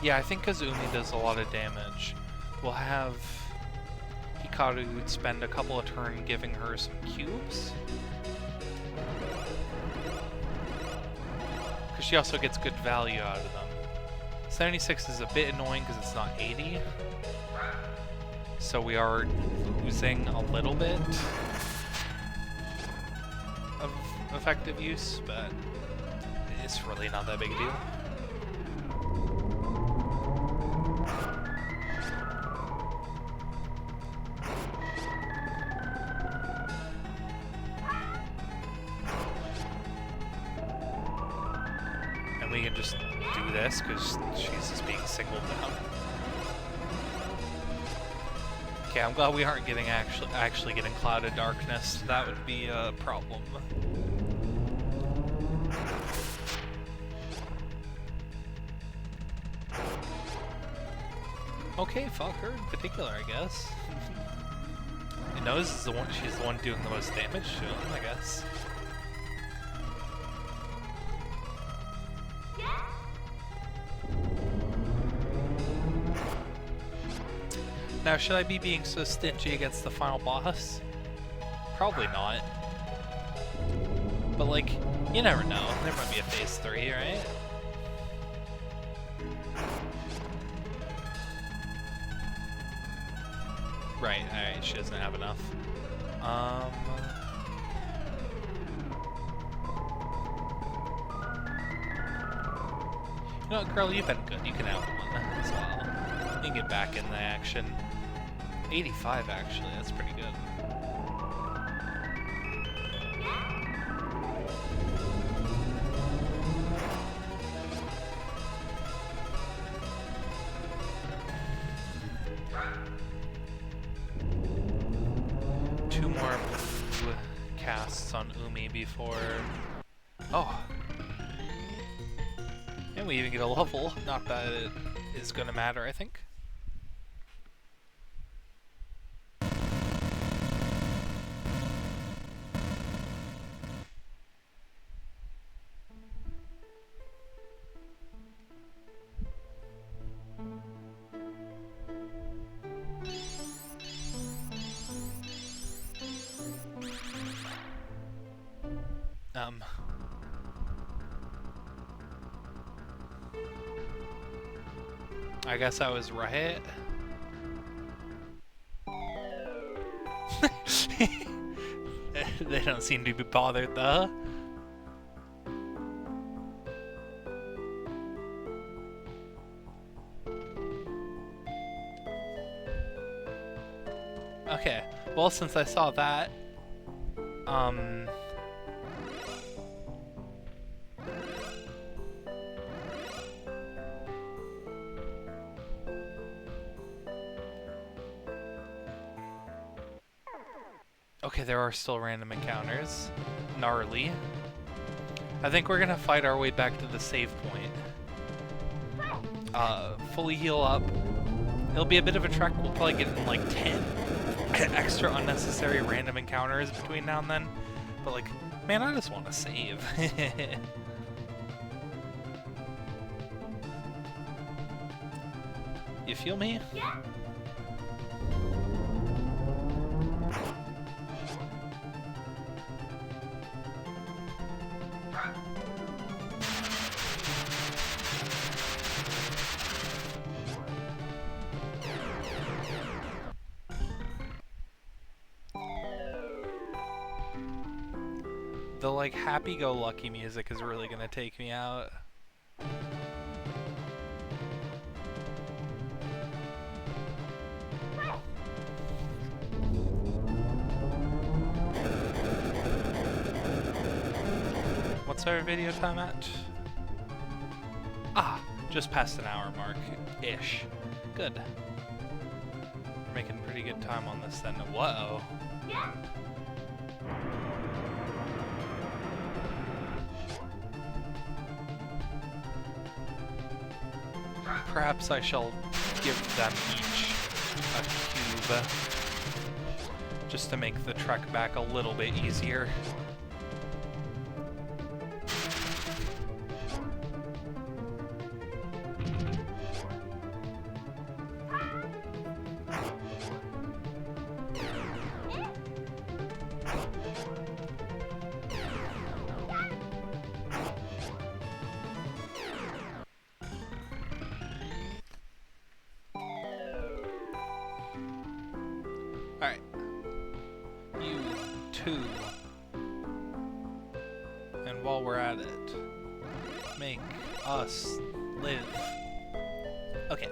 Yeah, I think Kazumi does a lot of damage. We'll have Hikaru spend a couple of turns giving her some cubes. Because she also gets good value out of them. 76 is a bit annoying because it's not 80. So we are losing a little bit of effective use, but it's really not that big a deal. We can just do this because she's just being singled down. Okay, I'm glad we aren't getting actually getting Clouded Darkness. That would be a problem. Okay, fuck her in particular, I guess. He knows she's the one doing the most damage to him, I guess. Now, should I be being so stingy against the final boss? Probably not. But, like, you never know. There might be a phase 3, right? Right, alright, she doesn't have enough. You know what, girl, you've been good. You can have one as well. You can get back in the action. 85, actually, that's pretty good. Two more casts on Umi before... Oh! And we even get a level. Not that it is gonna matter, I think. Um. I guess I was right. They don't seem to be bothered though. Okay, well, since I saw that, okay, there are still random encounters. Gnarly. I think we're gonna fight our way back to the save point. Fully heal up. It'll be a bit of a trek. We'll probably get in like 10 extra unnecessary random encounters between now and then. But like, man, I just want to save. You feel me? Yeah. The like happy-go-lucky music is really gonna take me out. What's our video time at? Ah, just past an hour mark-ish. Good. We're making pretty good time on this then. Whoa. Yeah. Perhaps I shall give them each a cube, just to make the trek back a little bit easier. Alright. You two. And while we're at it, make us live. Okay.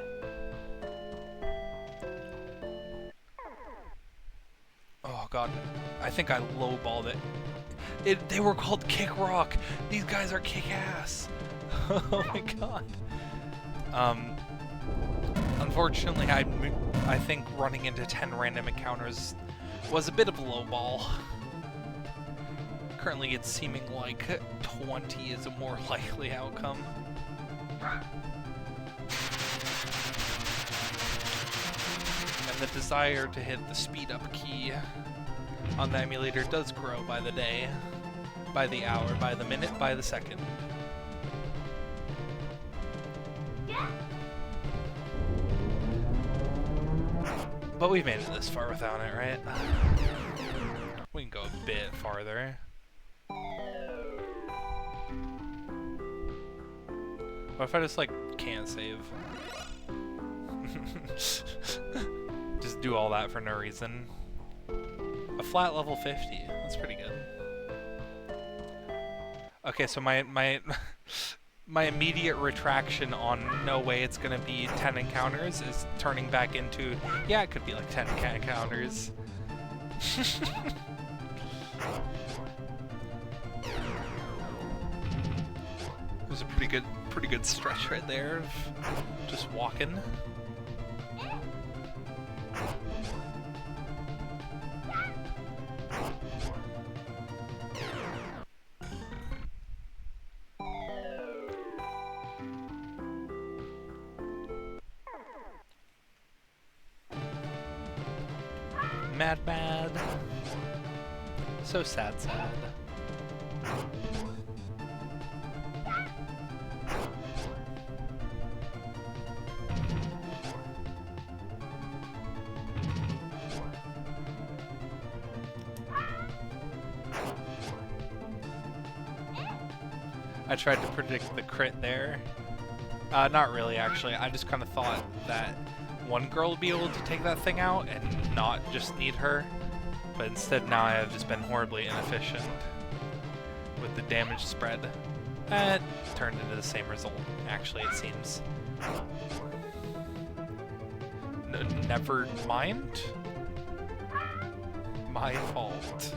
Oh god. I think I lowballed it. They were called Kick Rock. These guys are kick ass. Oh my god. Unfortunately, I think running into 10 random encounters was a bit of a low ball. Currently, it's seeming like 20 is a more likely outcome. And the desire to hit the speed up key on the emulator does grow by the day, by the hour, by the minute, by the second. But we've made it this far without it, right? We can go a bit farther. What if I just, like, can't save? Just do all that for no reason. A flat level 50. That's pretty good. Okay, so my immediate retraction on no way it's gonna be 10 encounters is turning back into, yeah, it could be like 10 encounters. It was a pretty good stretch right there of just walking. Mad. So sad. I tried to predict the crit there. Not really, actually. I just kind of thought that one girl would be able to take that thing out and not just need her. But instead now I have just been horribly inefficient with the damage spread. It turned into the same result, actually, it seems. Never mind. My fault.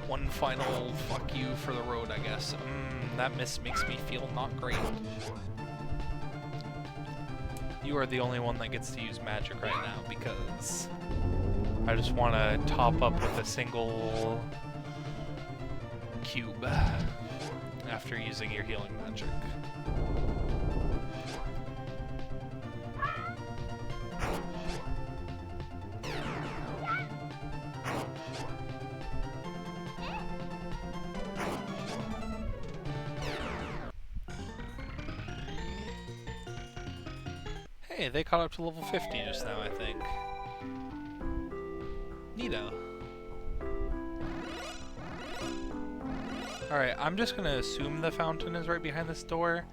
One final fuck you for the road, I guess. That miss makes me feel not great. You are the only one that gets to use magic right now because I just want to top up with a single cube after using your healing magic. Hey, they caught up to level 50 just now, I think. Neato. Alright, I'm just gonna assume the fountain is right behind this door,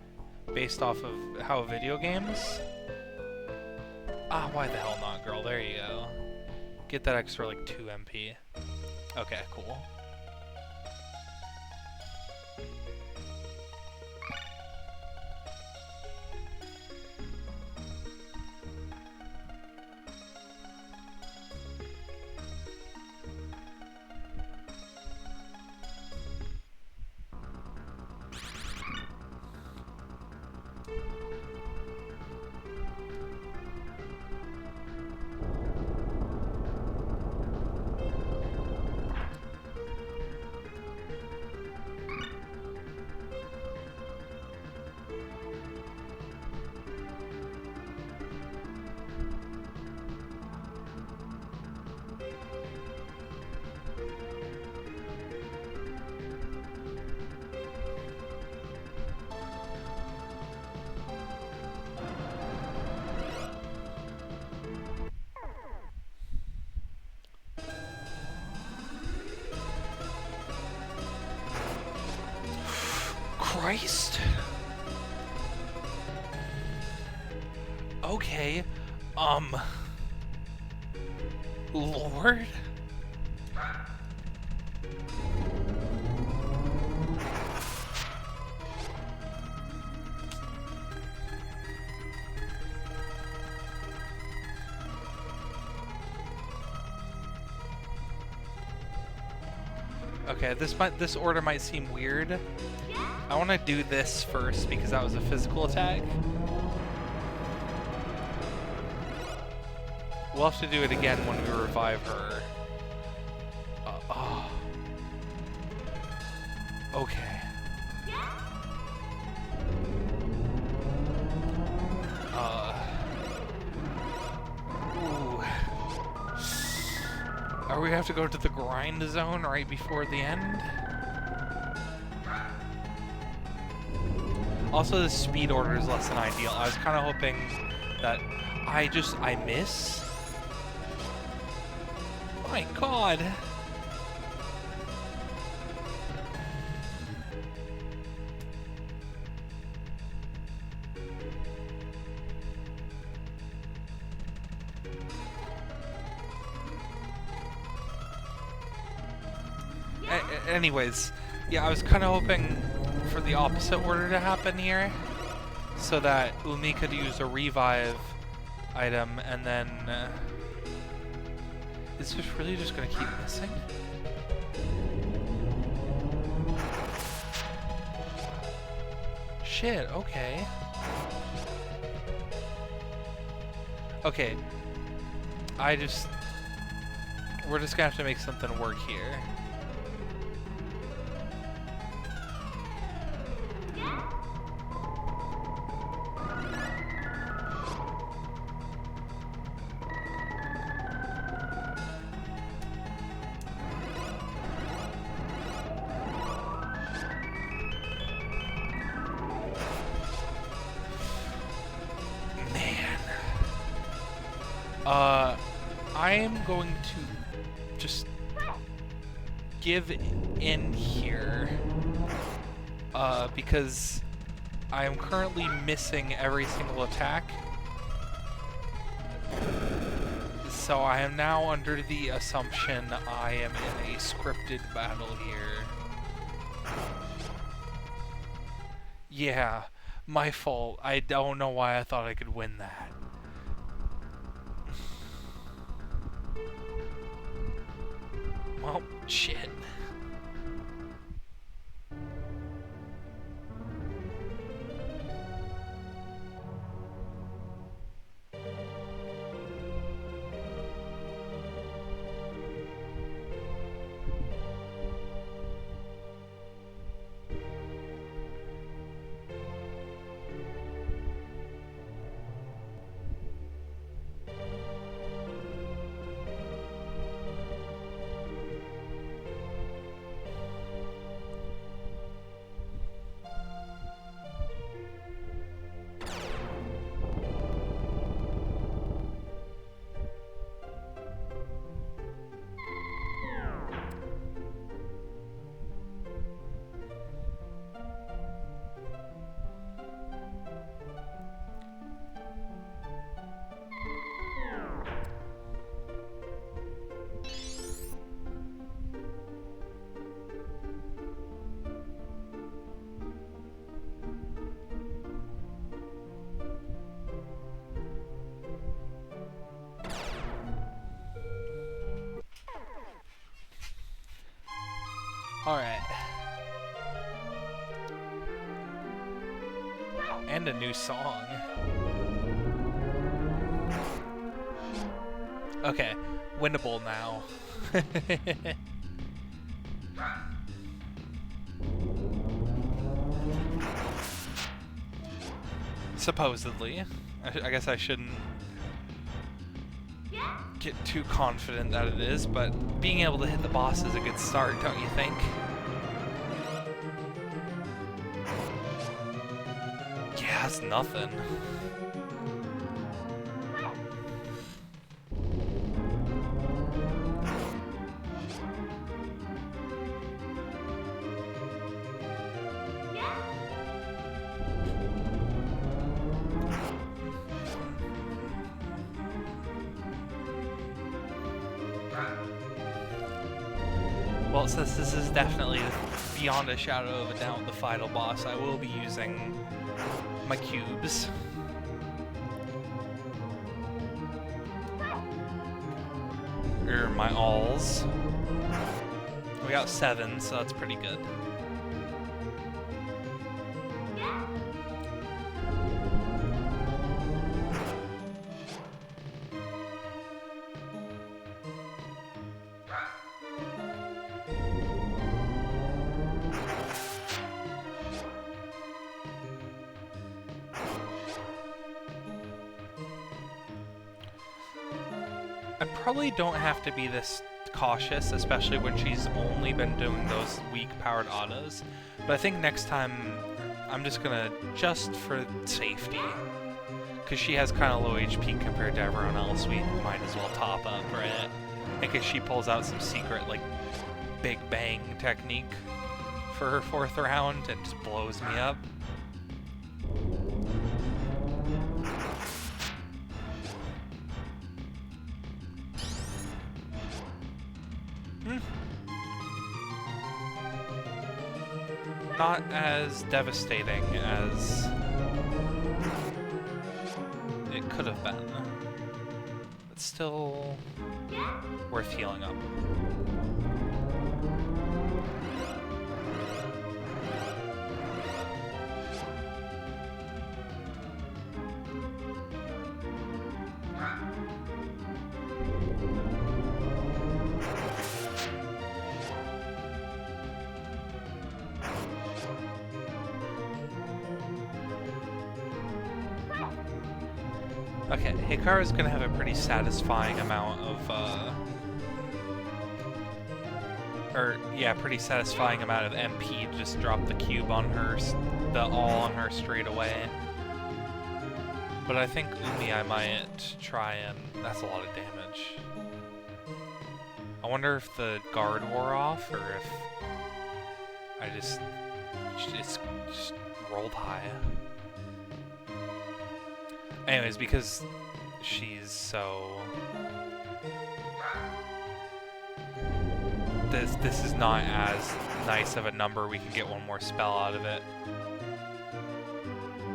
based off of how video games... Ah, why the hell not, girl? There you go. Get that extra, like, 2 MP. Okay, cool. Christ. Okay. Lord? Okay, this order might seem weird. I want to do this first because that was a physical attack. We'll have to do it again when we revive her. Oh. Okay. Ooh. Are we gonna have to go to the grind zone right before the end? Also, the speed order is less than ideal. I was kind of hoping that I miss. My God. Anyways, yeah, I was kind of hoping for the opposite order to happen here, so that Umi could use a revive item, and then is this really just gonna keep missing? Shit, okay. Okay. We're just gonna have to make something work here. I am going to just give in here, because I am currently missing every single attack. So I am now under the assumption I am in a scripted battle here. Yeah, my fault. I don't know why I thought I could win that. Well, shit. Alright. And a new song. Okay, winnable now. Supposedly. I guess I shouldn't get too confident that it is, but being able to hit the boss is a good start, don't you think? Yeah, it's nothing. Well, since this is definitely beyond a shadow of a doubt the final boss, I will be using my cubes. Or my alls. We got 7, so that's pretty good. I probably don't have to be this cautious, especially when she's only been doing those weak powered autos. But I think next time I'm just gonna, just for safety, because she has kind of low HP compared to everyone else, we might as well top up, right? In case she pulls out some secret, like, Big Bang technique for her 4th round and just blows me up. Not as devastating as it could have been, but still worth healing up. Okay, Hikaru's gonna have a pretty satisfying amount of, pretty satisfying amount of MP to just drop the cube on her, the all on her straight away. But I think Umi I might try and... That's a lot of damage. I wonder if the guard wore off, or if I just rolled high. Anyways, because she's so... This is not as nice of a number. We can get one more spell out of it.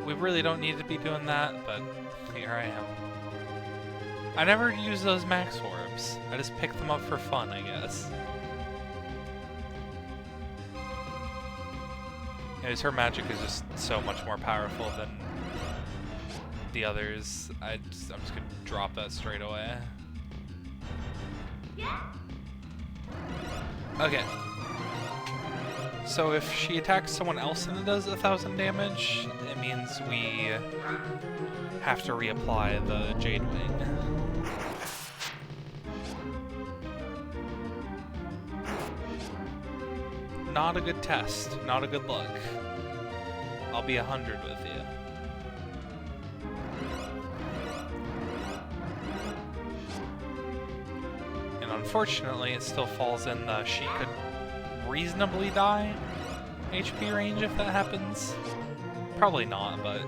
We really don't need to be doing that, but here I am. I never use those max orbs. I just pick them up for fun, I guess. Anyways, her magic is just so much more powerful than the others. I'm just gonna drop that straight away. Okay. So if she attacks someone else and it does 1,000 damage, it means we have to reapply the Jade Wing. Not a good test, not a good look. I'll be 100 with you. And unfortunately, it still falls in the she could reasonably die HP range if that happens. Probably not, but...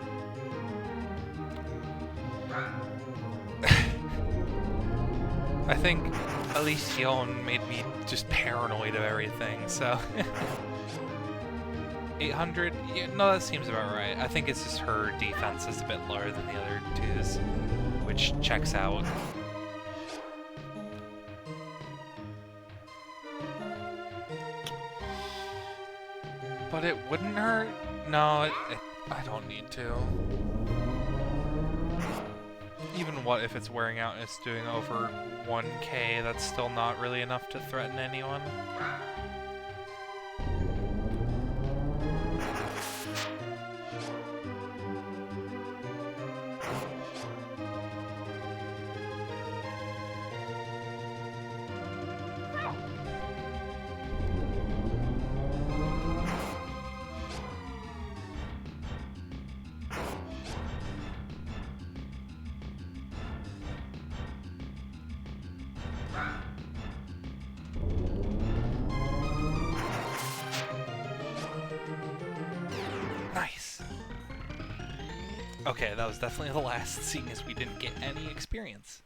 I think Elysion made me just paranoid of everything, so... 800? Yeah, no, that seems about right. I think it's just her defense is a bit lower than the other twos, which checks out. But it wouldn't hurt? No, I don't need to. Even what if it's wearing out and it's doing over 1k, that's still not really enough to threaten anyone. Okay, that was definitely the last, seeing as we didn't get any experience.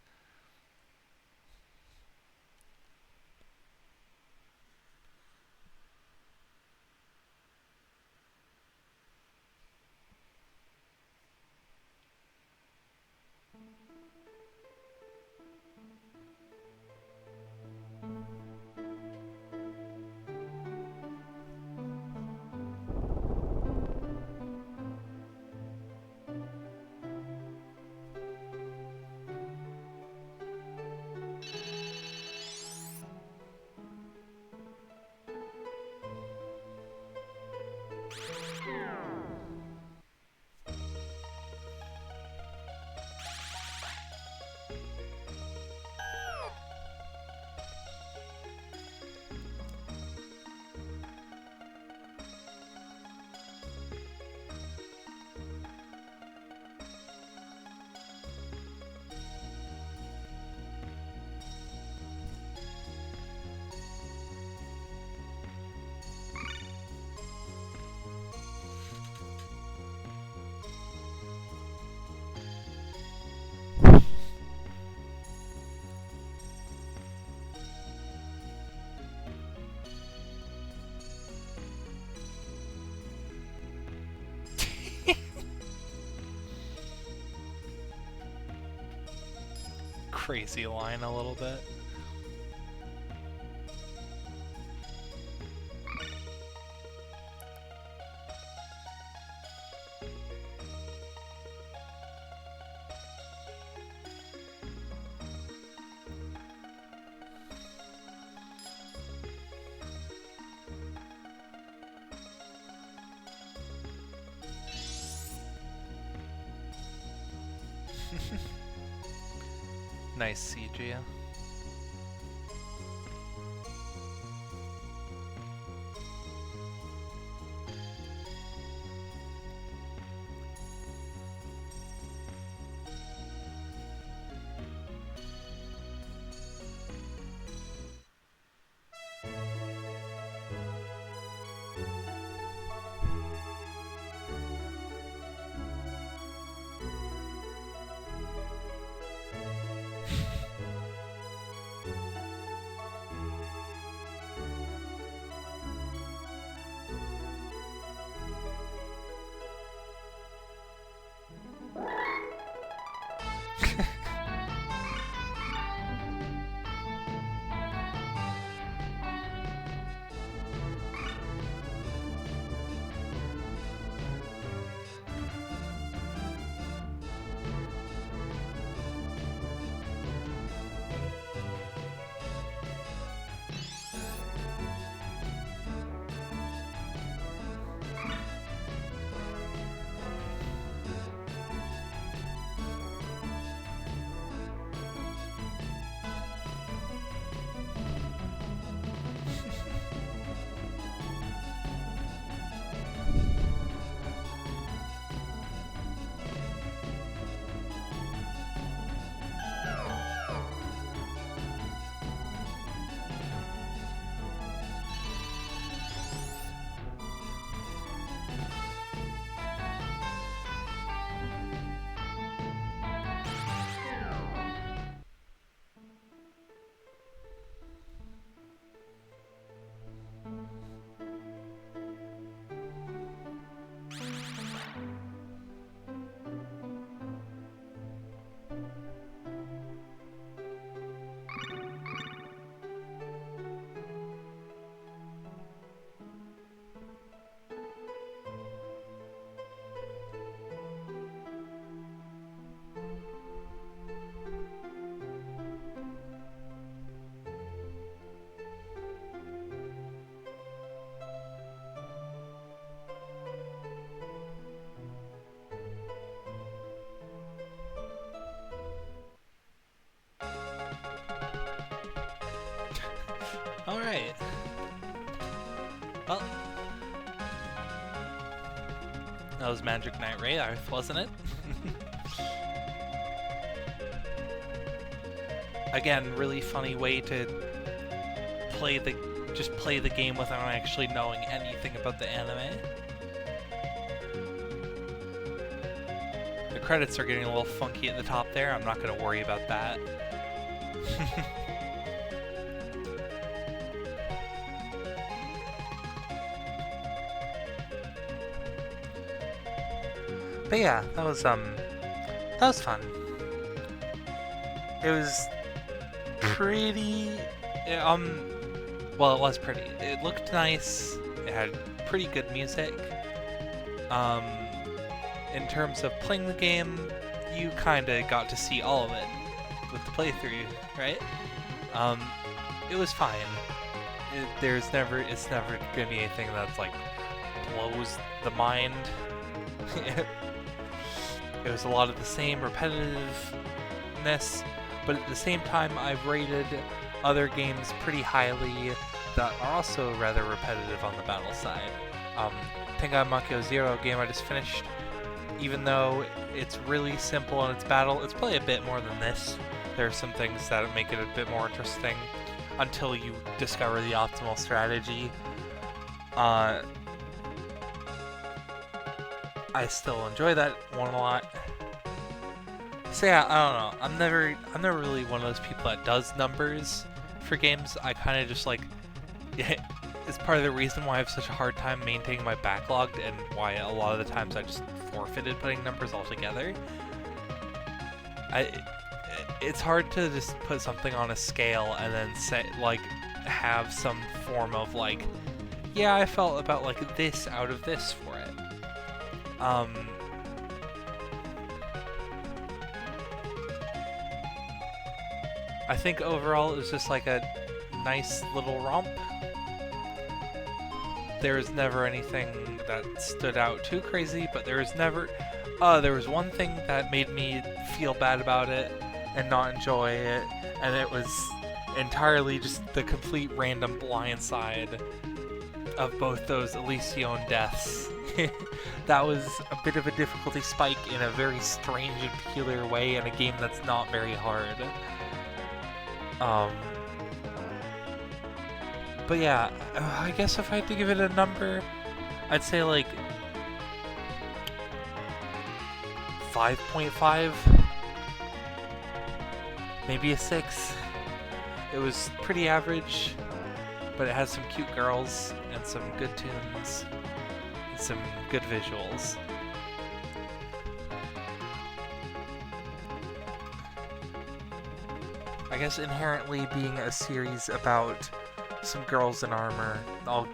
Crazy line a little bit. Nice CG. Well, that was Magic Knight Rayearth, wasn't it? Again, really funny way to just play the game without actually knowing anything about the anime. The credits are getting a little funky at the top there. I'm not going to worry about that. But yeah, that was fun. It was pretty, well, it was pretty. It looked nice. It had pretty good music. In terms of playing the game, you kinda got to see all of it with the playthrough, right? It was fine. It's never gonna be anything that's like blows the mind. It was a lot of the same repetitiveness, but at the same time, I've rated other games pretty highly that are also rather repetitive on the battle side. Tengai Makyo Zero game I just finished, even though it's really simple in its battle, it's probably a bit more than this. There are some things that make it a bit more interesting until you discover the optimal strategy. I still enjoy that one a lot. So yeah, I don't know. I'm never really one of those people that does numbers for games. I kind of just like, it's part of the reason why I have such a hard time maintaining my backlog and why a lot of the times I just forfeited putting numbers altogether. It's hard to just put something on a scale and then say, like, have some form of like, yeah, I felt about like this out of this for it. I think overall it was just like a nice little romp. There was never anything that stood out too crazy, but there was never... there was one thing that made me feel bad about it and not enjoy it, and it was entirely just the complete random blindside of both those Elysion deaths. That was a bit of a difficulty spike in a very strange and peculiar way in a game that's not very hard. But yeah, I guess if I had to give it a number, I'd say like 5.5, maybe a 6. It was pretty average, but it has some cute girls and some good tunes and some good visuals. I guess inherently being a series about some girls in armor, I'll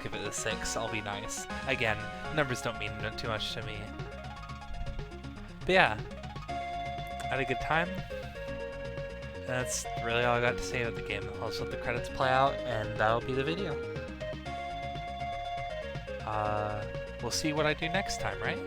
give it a 6. I'll be nice. Again, numbers don't mean too much to me. But yeah, I had a good time. And that's really all I got to say about the game. I'll just let the credits play out, and that'll be the video. We'll see what I do next time, right?